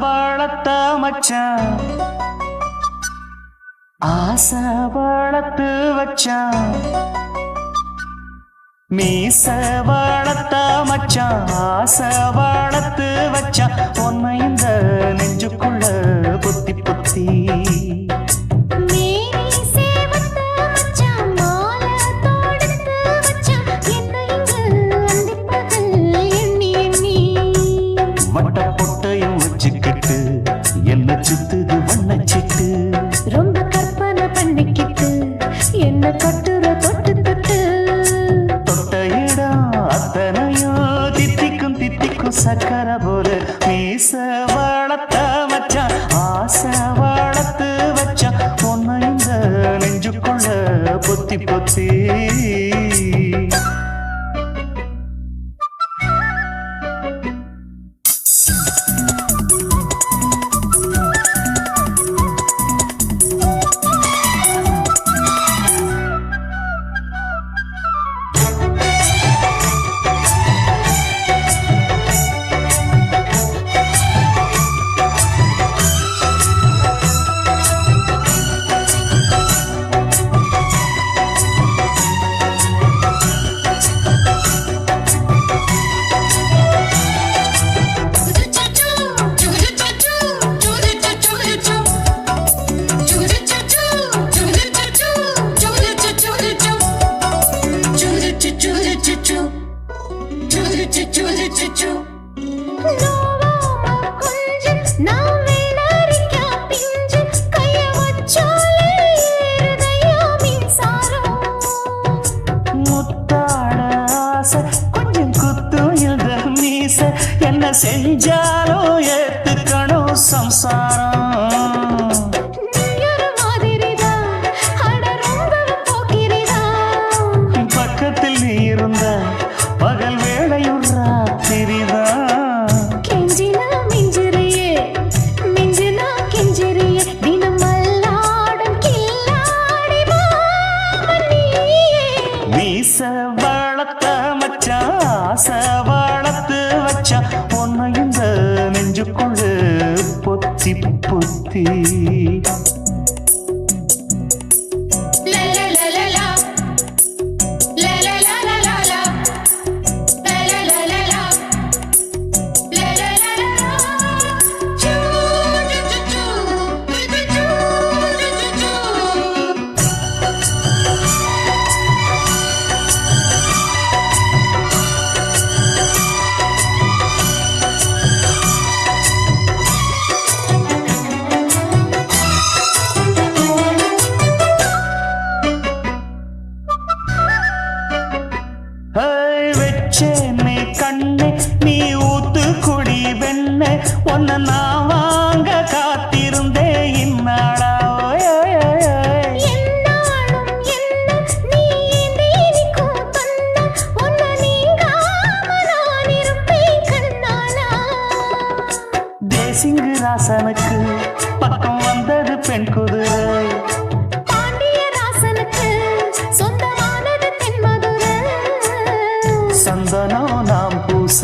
வளர்த்த மச்சான் ஆசை வளர்த்து வச்சான் மீச வளர்த்த மச்சான் ஆசை வளர்த்து வச்சான் உன்னை இந்த நெஞ்சுக்குள்ள புத்தி புத்தி வட்ட பொட்டையும் வச்சுக்கிட்டு என்ன சுத்துது வண்ணச்சிட்டு ரொம்ப கற்பனை பண்ணிக்கிட்டு என்ன கட்டுற தொட்டு தொட்டு தொட்ட இடம் அத்தனையோ தித்திக்கும் தித்திக்கும் சக்கரை போல மீச வளர்த்த மச்சான் ஆசை வளர்த்து வச்சான் உன்னை இந்த நெஞ்சுக்குள்ள பொத்தி பொத்தி கொஞ்சம் குத்தும் இந்த மீச என்ன செஞ்சாலும் ஏத்துக்கணும் சம்சாரம் பக்கத்தில் நீ இருந்த பகல் வேளையும் ராத்திரிதான் மீச வளர்த்த மச்சான் ஆசை வளர்த்து வச்சான் உன்னை இந்த நெஞ்சுக்குள்ள பொத்தி பொத்தி வெச்சேனே கண்ணே நீ ஊத்து குடி வெண்ண உன்னை நான் வாங்க காத்திருந்தே இந்நாளா தேசிங்கு ராசனுக்கு பக்கம் வந்தது பெண் குதிரை சந்தனம் நாம் பூச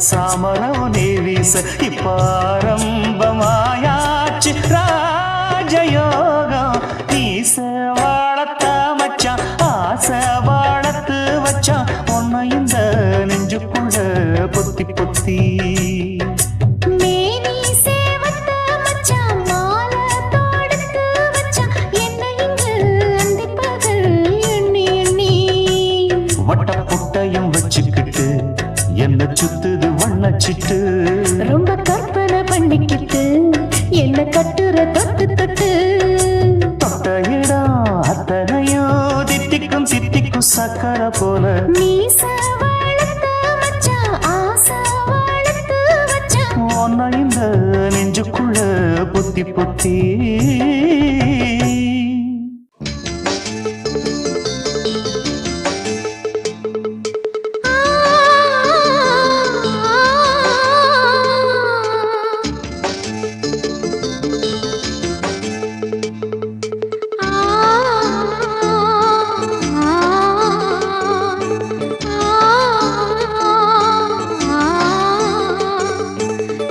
சாமரம் நீ வீச இப்பாரம்பமாயாச்சு ராஜயோகம் நீச வாழத்த மச்சான் ஆசை வாழத்து வச்சான் உன்னை இந்த நெஞ்சுக்குள்ள பொத்தி பொத்தி வட்ட புட்டையும் வச்சுக்கிட்டு என்ன சுத்துது வண்ணச்சிட்டு ரொம்ப கற்பனை பண்ணிக்கிட்டு என்ன கட்டுற தொட்டு தொட்டு தொட்ட இடம் அத்தனையோ தித்திக்கும் தித்திக்கும் சக்கரை போல மீச வளர்த்த மச்சான் ஆசை வளர்த்து வச்சான் உன்னை இந்த நெஞ்சுக்குள்ள பொத்தி பொத்தி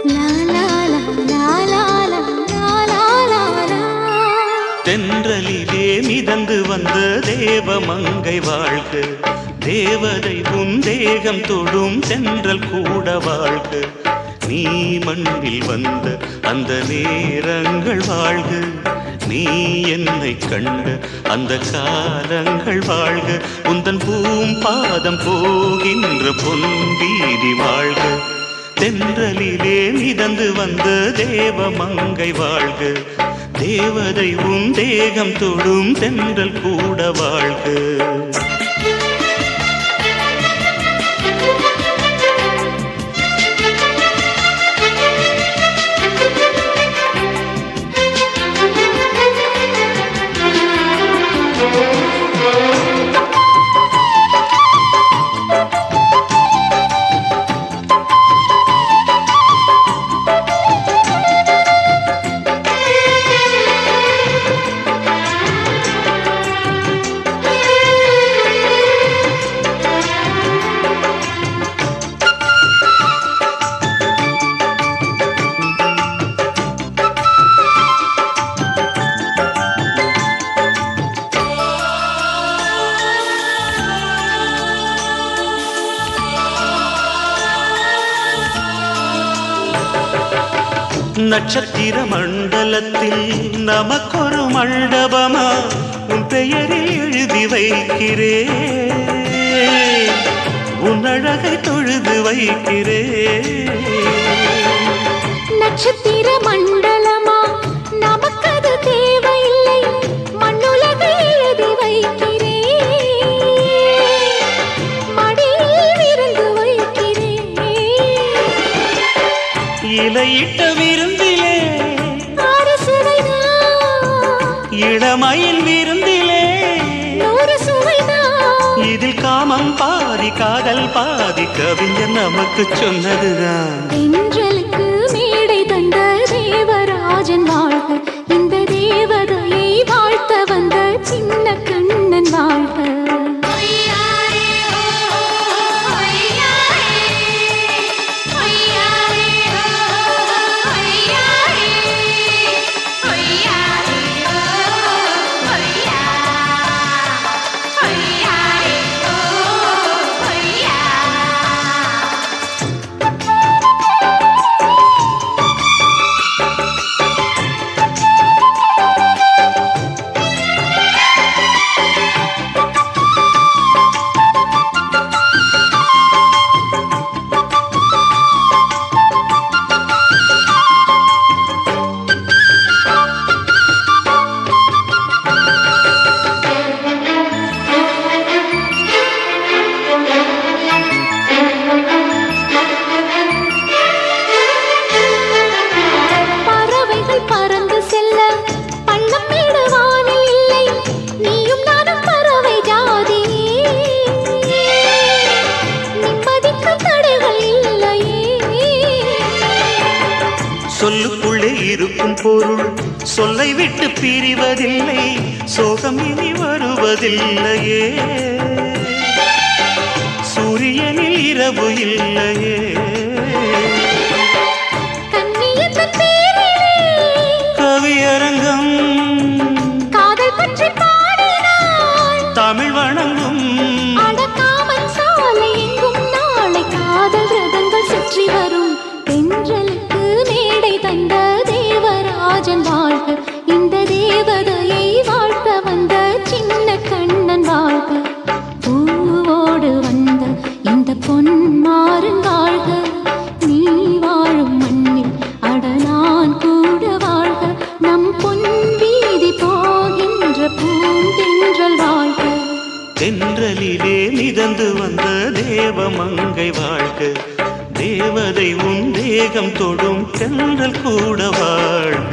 la la la வந்த தேவமங்கை வாழ்க, தேவதை உன் தேகம் தொடும் தென்றல் கூட வாழ்க, நீ மண்ணில் வந்த அந்த நேரங்கள் வாழ்க, நீ என்னை கண்ட அந்த காலங்கள் வாழ்க, உந்தன் பூம்பாதம் போகின்ற பொன் வீதி வாழ்க, தென்றலிலே மிதந்து வந்த தேவமங்கை வாழ்க, தேவதை உன் தேகம் தொடும் தென்றல் கூட வாழ்க. நட்சத்திர மண்டலத்தில் நமக்கொரு மண்டபமா உன் பெயரில் எழுதி வைக்கிறேன், உன் அழகை தொழுது வைக்கிறேன். நட்சத்திர மண்டலமா நமக்கது தேவையில்லை, மண்ணுலகை எழுதி வைக்கிறேன், மடியில் விருந்து வைக்கிறேன். இலையிட்ட விருந்திலே இளமையில் விருந்திலே இதில் காமம் பாதி காதல் பாதி கவிஞர் நமக்கு சொன்னதுதான். தென்றலுக்கு மேடை தந்த தேவராஜன் வாழ்க, இந்த தேவதையை வாழ்த்த வந்த சின்ன கண்ணன் வாழ்க. சொல்லுக்குள்ளே இருக்கும் பொருள் சொல்லை விட்டு பிரிவதில்லை, சோகம் இனி வருவதில்லையே, சூரியனில் இரவு இல்லையே. கவியரங்கம் காதல் பற்றி பாடினாள், தமிழ் வணங்கும் அடக்காமன் சாலை எங்கும் நாளை காதல் ரதங்கள் சுற்றி வரும். தென்றலுக்கு மேடை தந்த தேவராஜன் வாழ்க, இந்த தேவதையை வாழ்த்த வந்த சின்ன கண்ணன் வாழ்க. பூவோடு வந்த இந்த பொன்மாறன் வாழ்க, நீ வாழும் மண்ணில் அடலான் கூட வாழ்க, நம் பொன் வீதி போகின்ற பூந்தென்றல் வாழ்க. தென்றலிலே மிதந்து வந்த தேவமங்கை வாழ்க, தேவதை உன் தேகம் தொடும் தென்றல் கூட வாழ்க.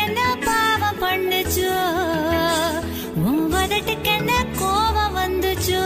என்ன பாவம் பண்ணுச்சோ, உன் வதட்டுக்கு என்ன கோபம் வந்துச்சோ.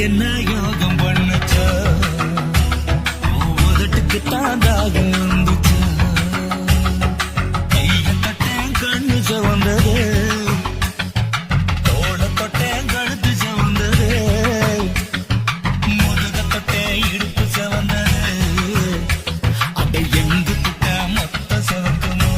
என்ன யோகம் பண்ணுச்சா உதட்டுக்கு தாண்டாகும் வந்துச்சா கைய தட்டேன் கண்ணு சவந்தது தோள தொட்டேன் கழுத்து சவந்தது முதுக தொட்டேன் இடுப்பு சவந்தது அதை எங்கு கிட்ட மொத்த சவக்குமோ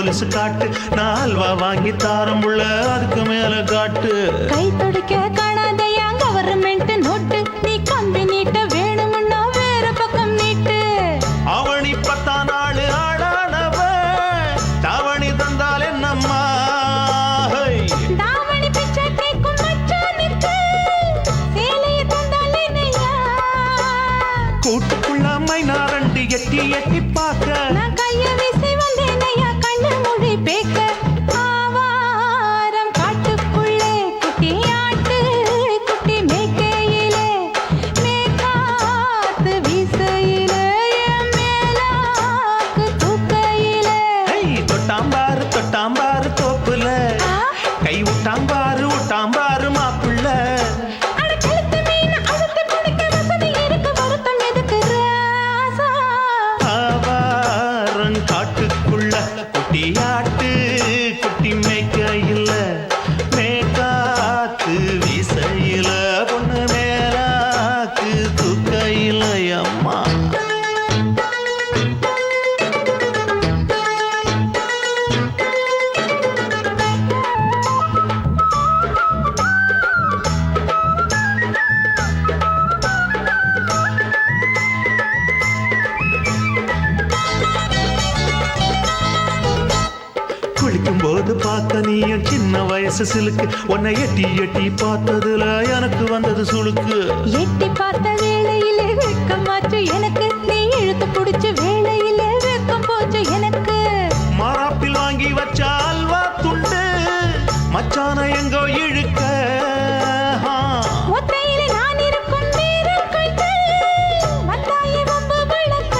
கொலுசு காட்டு நான் அல்வா வாங்கி தாரம் புள்ள அதுக்கு மேல காட்டு கை துடிக்க காணாதையா கவர்மெண்ட் நோட்டு நீ கம்பி நீட்ட வேணும்னா வேற பக்கம் நீட்டு அவனி 10 நாள் ஆடானவ தாவணி தந்தால் என்னம்மா தாவணி பிச்சை கேக்கும் மச்சானுக்கு சேலையை தந்தாலே நையா கூட்டுக்குள்ள மைனாரண்டு எட்டி எட்டி பார்க்க நான் கைய வீசி வந்தேன் ஐயா கண்ணு மொழி பேக்க ஆவாரம் காட்டுக்குள்ளே குட்டி ஆட்டு குட்டி மேய்க்கையிலே மேற்காத்து வீசையிலே என் மேலாக்கு தூக்கையிலே தொட்டாம்பாரு தோப்புல கை விட்டாம்பாரு மாப்புள்ள அட கழுத்து மீன் அழுத்து குடிக்க வசதி இருக்கு வருத்தம் எதுக்கு ராசா ஆவாரம் காட்டுக்குள்ள குட்டியாட்டு குட்டி மேய்க்கையில மேற்காத்து வீசையில பொண்ணு மேலாக்கு தூக்கையில அம்மா குளிக்கும் போது பார்த்த நீயும் சின்ன வயசு சிலுக்கு உன்னை எட்டி எட்டி பார்த்ததுல எனக்கு வந்தது சுளுக்கு எட்டி பார்த்த வேளையிலே வெட்கமாச்சு எனக்கு நீ இழுத்து புடிச்சு வேளையிலே வெட்கம் போச்சு எனக்கு மாறாப்பில் வாங்கி வச்ச அல்வா துண்டு மச்சான எங்கோ இழுக்க ஒத்தையிலே நான் இருக்கும் நேரம் கண்டு வந்தாயே வம்பு விளக்க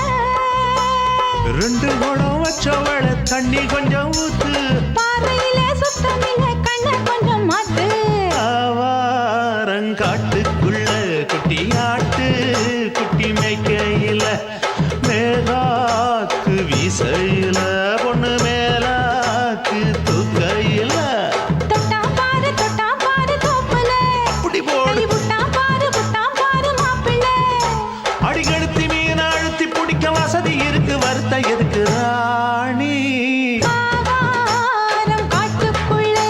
2 குடம் வச்சவள தண்ணி கொஞ்சம் ஊத்து பார்வையிலே சுத்தமில்லை கண்ணை கொஞ்சம் மாத்து ஆவாரங்காட்டுக்குள்ள குட்டியாட்டு குட்டி மேய்க்கையில மேலாக்கு வீசையில பொண்ணு மேலாக்கு தூக்கையில தொட்டாம் பாரு தோப்புல அப்படி போடு கை விட்டாம் பாரு மாப்பிள்ளை அடிகழுத்தி மீன் அழுத்தி பிடிக்க வசதி இருக்கு வருத்த எதுக்கு ராணி ஆவாரம் காட்டுக்குள்ளே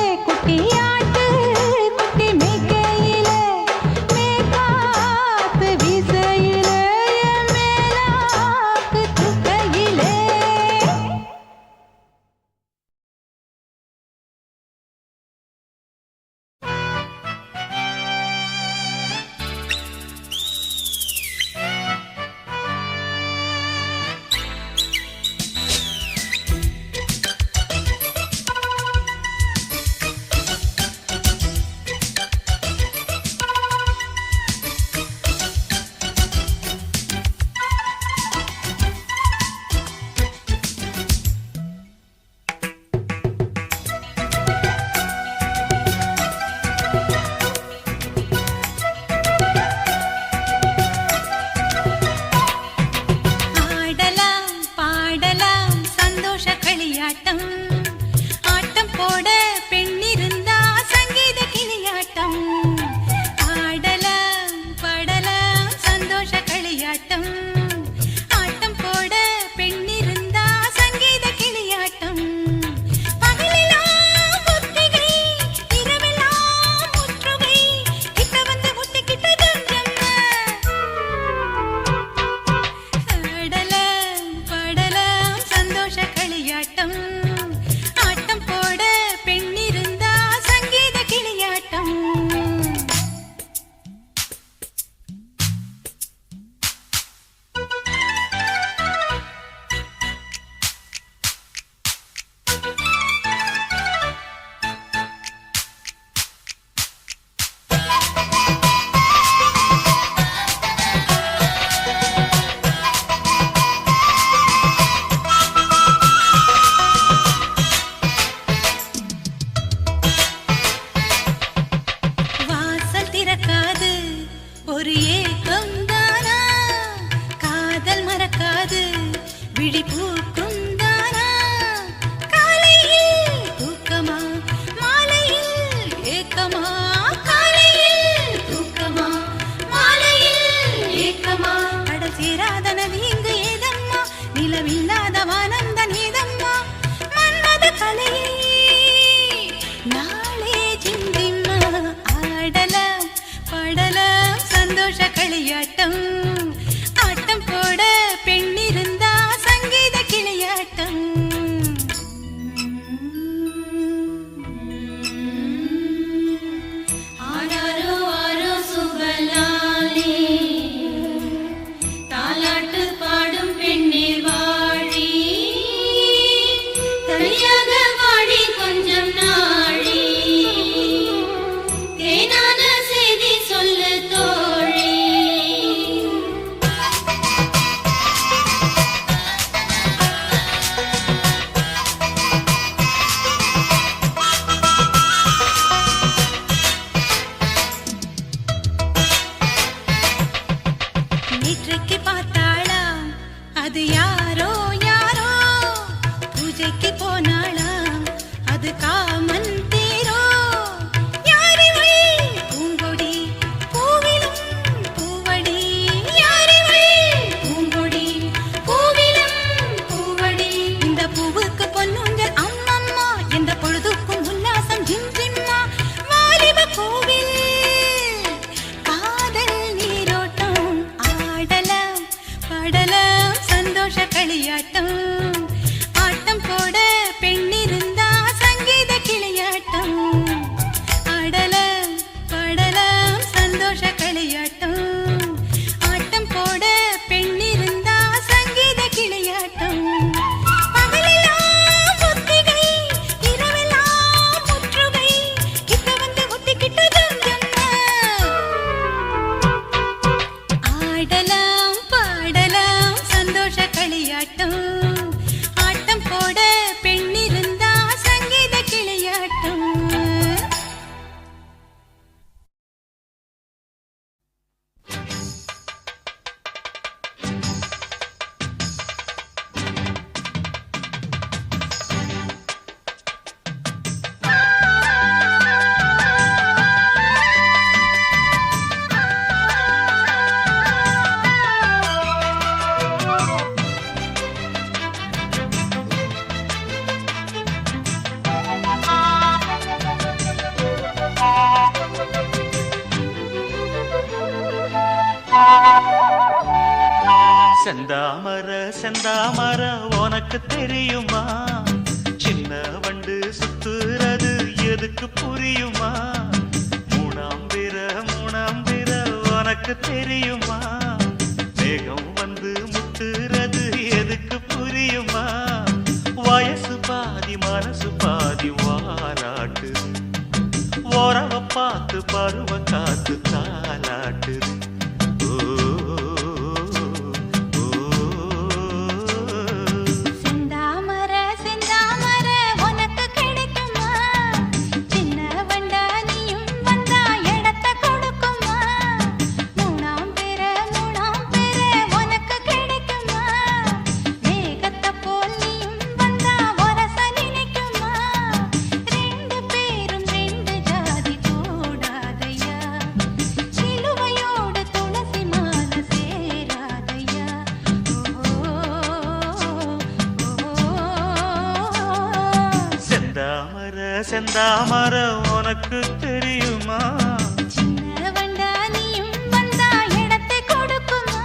சிந்திம்மா ஆடலாம் பாடலாம் சந்தோஷ களியாட்டம் ஆட்டம் போட பெண் இருந்தா சங்கீத கிளியாட்டம் ஆராரோ ஆரோ சுபலாலே தாலாட்டு பாடும் பெண்ணீர் வாழி தனியாக வாடி கொஞ்சம் நாழி தேனான செய்தி சொல்லு தோழி நேற்றைக்கு பார்த்தாளா அது யாரோ யாரோ பூஜைக்கு போனாளா அது காமன் தேரோ யாரிவள் பூங்கொடி பூவிலும் பூவடி யாரிவள் பூங்கொடி பூவிலும் பூவடி இந்த பூவுக்கு பொன்னுஞ்சல் அம்மம்மா எந்த பொழுதுக்கும் உல்லாசம் ஜிம்ஜிம்மா வாலிப கோவில் காதல் நீரோட்டம் ஆடலாம் பாடலாம் சந்தோஷ களியாட்டம் ஆட்டம் போட பெண் இருந்தா சங்கீத கிளியாட்டம் ஆடலாம் பாடலாம் சந்தோஷ களியாட்டம் ஆட்டம் போட பெண் இருந்தா சங்கீத கிளியாட்டம் பகலெல்லாம் ஒத்திகை இரவெல்லாம் முற்றுகை கிட்ட வந்து ஒத்திக்கிட்டு ஆடலாம் பாடலாம் சந்தோஷ களியாட்டம் ஆட்டம் போட பெண் இருந்தா சங்கீத கிளியாட்டம் செந்தாமர செந்தாமர உனக்கு தெரியுமா சின்ன வண்டு சுத்துறது எதுக்கு புரியுமா மூணாம் பிற உனக்கு தெரியுமா மேகம் வந்து முட்டுறது எதுக்கு புரியுமா வயசு பாதி மனசு பாதி வாராட்டு உறவ பார்த்து பருவ காத்து தாலாட்டுது செந்தாமர செந்தாமர உனக்கு கிடைக்குமா சின்ன வண்டா நீயும் வந்தா இடத்தை கொடுக்குமா மூணாம் பேர உனக்கு கிடைக்குமா மேகத்தை போல் நீயும் வந்தா வரச நினைக்குமா ரெண்டு பேரும் ரெண்டு ஜாதி கூடாதையா சிலுவையோடு துளசி மாலை சேராதையா செந்தாமர செந்தாமர உனக்கு தெரியுமா சின்ன வண்டா நீயும் வந்தா இடத்தை கொடுக்குமா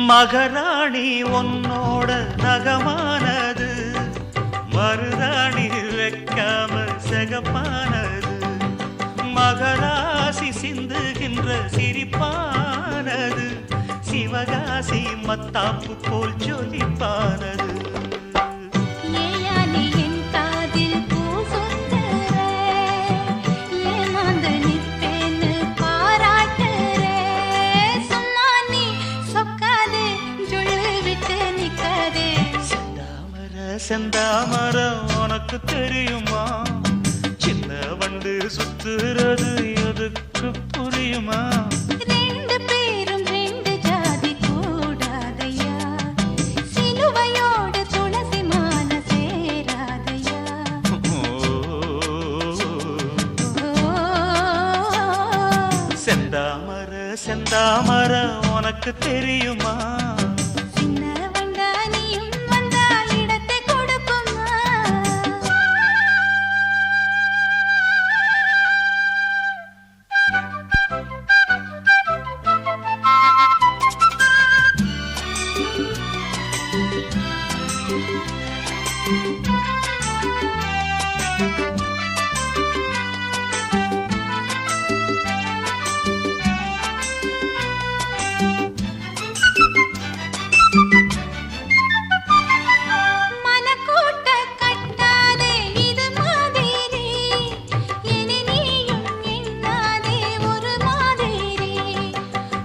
மகராணி உன்னோட நகமானது மருதாணி வைக்காம செகப்பானது மகராசி சிந்துகின்ற சிரிப்பானது சிவகாசி மத்தாப்பு போல் ஜொலிப்பானது ஏயானி என் காதில் பூ சுத்துற ஏமாந்து நிப்பேன்னு பாராட்டுற சும்மா நீ சொக்காதே ஜொல்லு விட்டு நிக்காதே செந்தாமர உனக்கு தெரியுமா சின்ன வண்டு சுத்துறது எதுக்கு தெரியுமா? ரெண்டு பேரும் ரெண்டு ஜாதி கூடாதையா, சிலுவையோடு துளசி மாலை சேராதையா. செந்தாமர செந்தாமர உனக்கு தெரியுமா? சின்ன வண்டானியும் வந்தா இடத்தை கொடுக்குமா? மனக்கூட்ட கட்டாதே இது மாதிரி, இனி நீயும் எண்ணாதே ஒரு மாதிரி.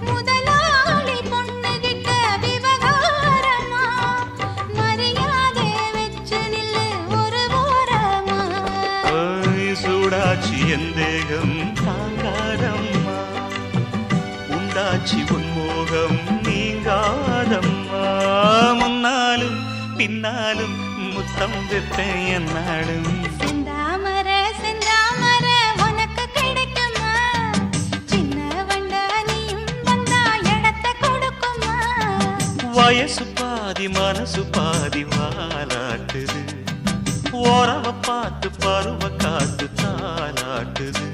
முதலாளி பொண்ணுகிட்ட விவகாரமா, மரியாதை வச்சு நில்லு ஒரு ஓரமா. ஓய், சூடாச்சி என் தேகம் தாங்காதம்மா, உண்டாச்சி உன்மோகம் நீங்காதம்மா. முன்னாலும் பின்னாலும் முத்தம் வைப்பேன் என்னாலும். செந்தாமர செந்தாமர உனக்கு கிடைக்குமா? சின்ன வண்டானியும் வந்தா இடத்தை கொடுக்குமா? வயசு பாதி மனசு பாதி வாலாட்டுது, ஓரவ பார்த்து பருவ காத்து தாலாட்டுது.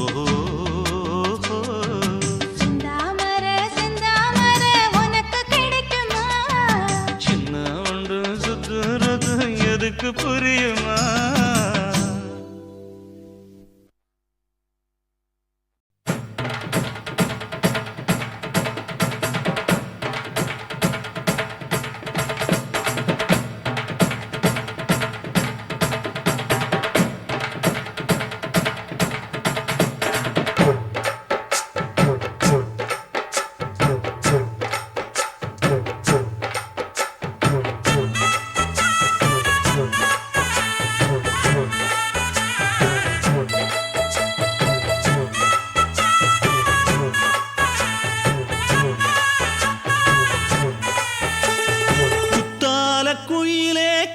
ஓஹோ, செந்தாமர செந்தாமர உனக்கு கிடைக்குமா? சின்ன ஒன்று சுத்துறது எதுக்கு புரியுமா?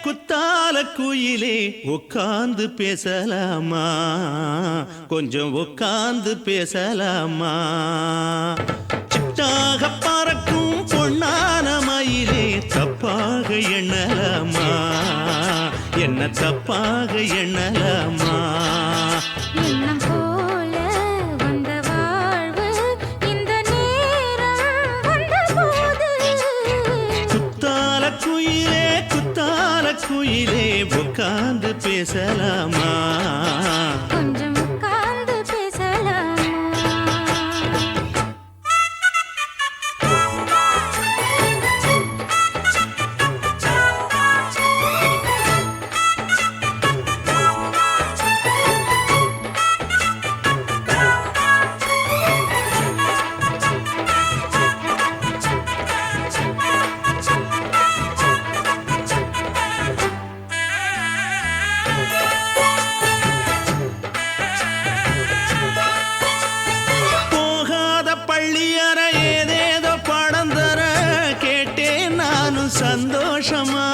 குத்தால குயிலே உட்காந்து பேசலாமா? கொஞ்சம் உட்காந்து பேசலாமா? சிட்டாக பறக்கும் பொன்னான மயிலே தப்பாக எண்ணலாமா? என்ன தப்பாக எண்ணலாமா? எண்ணம் போல வந்த வாழ்வு இந்த நேரம் வந்தபோது. குத்தால குயிலே உட்காந்து பேசலாமா? கொஞ்சம் உட்கார்ந்து பேசலாமா? போகாத பள்ளியற ஏதேதோ படம் தர கேட்டேன் நானும் சந்தோஷமா.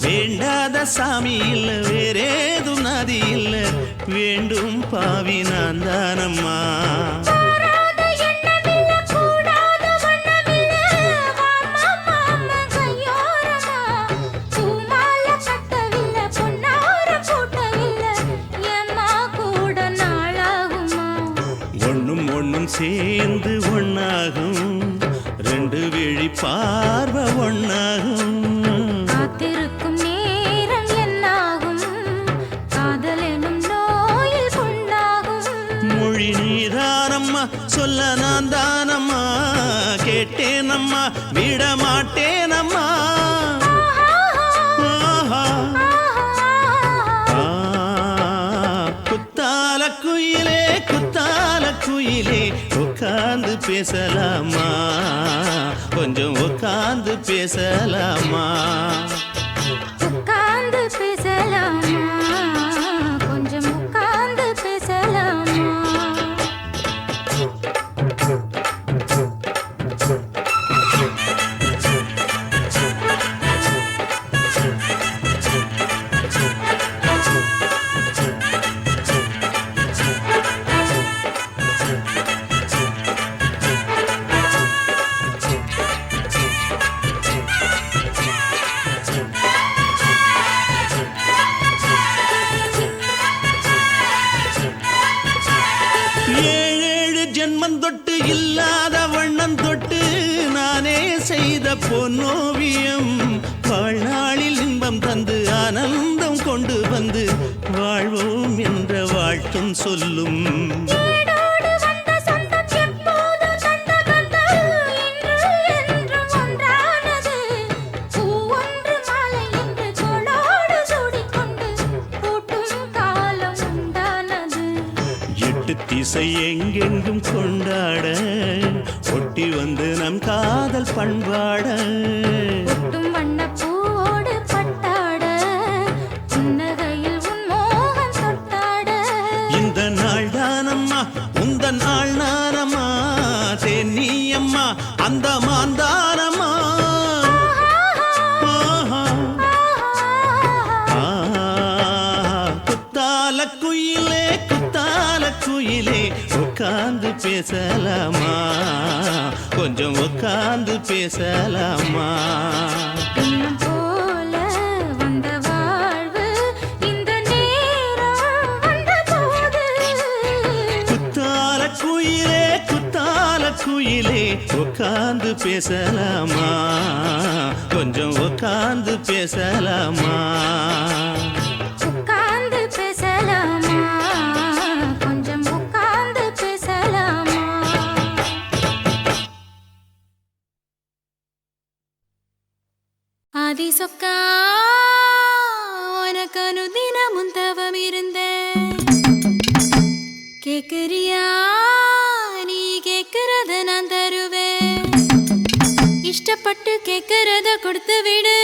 வேண்டாத சாமி இல்ல வேறேதும் நதி இல்ல, வேண்டும் பாவி நான் தானம்மா. கூடாத எண்ணமில்ல, கூடாத வண்ணமில்ல, வாமா மாமா கையோரமா. பூமால கட்டவில்லை, பொன்னார கூட்டவில்லை, ஏம்மா கூட நாளாகுமா? ஒண்ணும் ஒண்ணும் சேர்ந்து ஒண்ணாகும், ரெண்டு விழி பார்வை ஒண்ணாகும். காத்திருக்கும் நேரம் என்னாகும்? காதல் எனும் நோயில் புண்ணாகும். மொழி நீதானம்மா, சொல்ல நான் தானம்மா. கேட்டேனம்மா, விட மாட்டேனம்மா. ஆஹா. குத்தால குயிலே உட்கார்ந்து பேசலாமா? கொஞ்சம் உட்கார்ந்து பேசலாமா? உட்கார்ந்து பேசலாமா? கொஞ்சம் உட்கார்ந்து பேசலாமா? ஏழேழு ஜென்மம் தொட்டு இல்லாத வண்ணம் தொட்டு நானே செய்த பொன்னோவியம் வாழ்நாளில் இன்பம் தந்து ஆனந்தம் கொண்டு வந்து வாழ்வோம் என்ற வாழ்த்தும் சொல்லும் ஏடோடு வந்த சொந்தம் எப்போதும் தந்த பந்தம் இன்று என்றும் ஒன்றானது. பூ ஒன்று மாலை என்று தோளோடு சூடிக்கொண்டு பூட்டும் காலம் உண்டானது. எட்டு திசை எங்கெங்கும் கொண்டாட ஒட்டி வந்து நம் காதல் பண்பாட ஒட்டும் வண்ணப்பூவோடு பட்டாட புன்னகையில் உன் மோகம் தொட்டாட. இந்த நாள் தானம்மா உந்த நாள் நானம்மா தேனியம்மா அந்த மாந்தானம்மா குத்தால குயிலே குத்தால குயிலே உட்கார்ந்து பேசலாமா கொஞ்சம் உட்கார்ந்து பேசலாமா இன்னும் போல வந்த வாழ்வு இந்த நேரம் வந்தபோது. குத்தால குயிலே உட்கார்ந்து பேசலாமா கொஞ்சம் உட்கார்ந்து பேசலாமா உட்கார்ந்து பேசலாமா கொஞ்சம் உட்கார்ந்து பேசலாமா. ஆதி சொக்கா உனக்கு அனுதினமும் தவம் இருந்தேன். கேக்குறியா நீ கேக்குறத நான் தருவேன். இஷ்டப்பட்டு கேக்குறத கொடுத்து விடு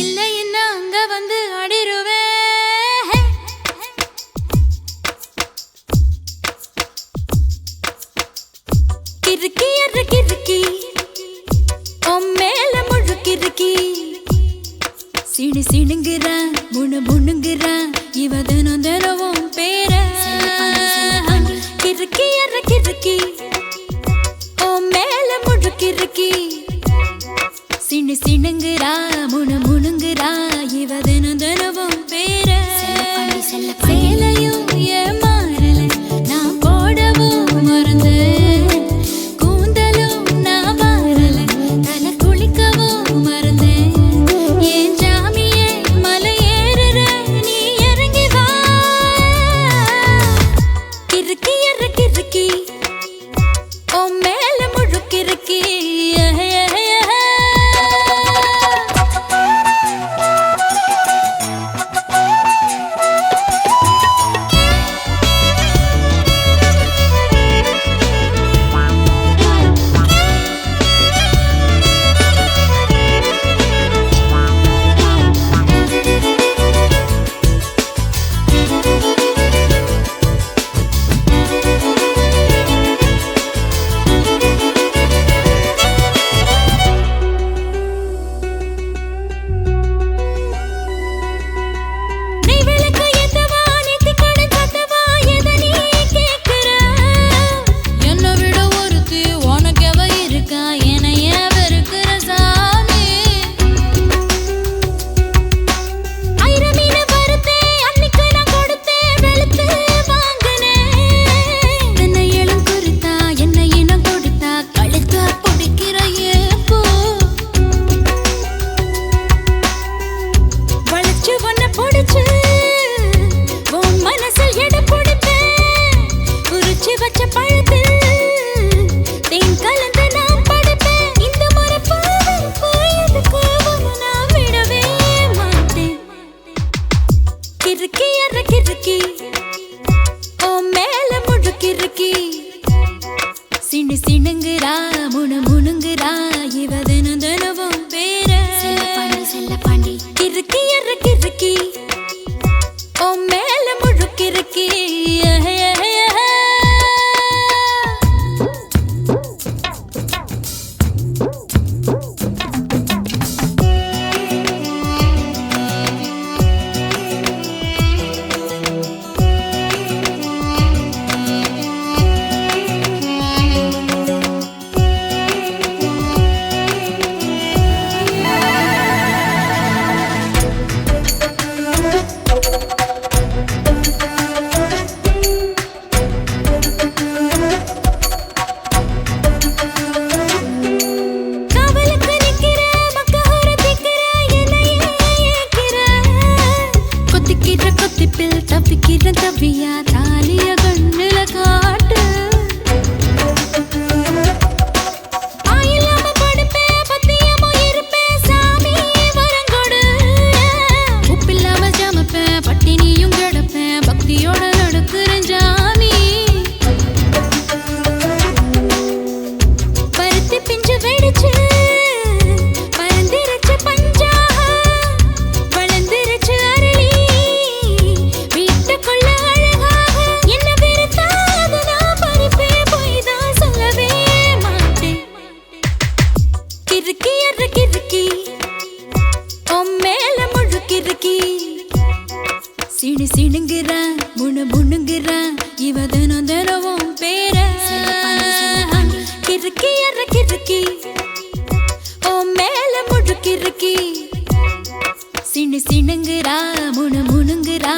இல்லை என்ன அங்க வந்து அடிருவேன். கிறுக்கி எற கிறுக்கி மேல முழுக்கிறுக்கி சிடு சிடுங்குறா முணு முணுங்குறா இவ தினம் தினவும் பேர கிறுக்கி எற கிறுக்கி மேல முழுக்கிறுக்கி சிடு சிடுங்குறா முணு முணுங்குறா இவ தினம் தினவும் பேர சேலையும் ஏமாறல நான் போடவும் மறந்து கூந்தலும் நான் வாரல தலை குளிக்கவும் மறந்தேன். ஏன் ஜாமியே மலை ஏறுற நீ இறங்கி வா ஐயா தாலிய கண்ணுல காட்டு ஆயில்லாம படுப்பேன் பத்தியமும் இருப்பேன் சாமி வரங்கொடு உப்பில்லாம சமைப்பேன் பட்டினியும் கிடப்பேன் பக்தியோட நடக்கிறேன் ஜாமி பருத்தி பிஞ்சு வெடிச்சு பறந்திருச்சு பஞ்சாக வளர்ந்திருச்சு அரளி வீட்டுக்குள்ள அழகாக என்ன வெறுத்தாது நான் பறிப்பே போய் தான் சொல்லவே மாட்டேன் கிறுக்கி அற கிறுக்கி மேல முழு கிறுக்கி சிணுங்குறான் முணுங்குறான் இவ தினம் தினமும் பேர கிறுக்கி அற கிறுக்கி மேல முழு கிறுக்கி சிணுங்குறா முணுங்குறா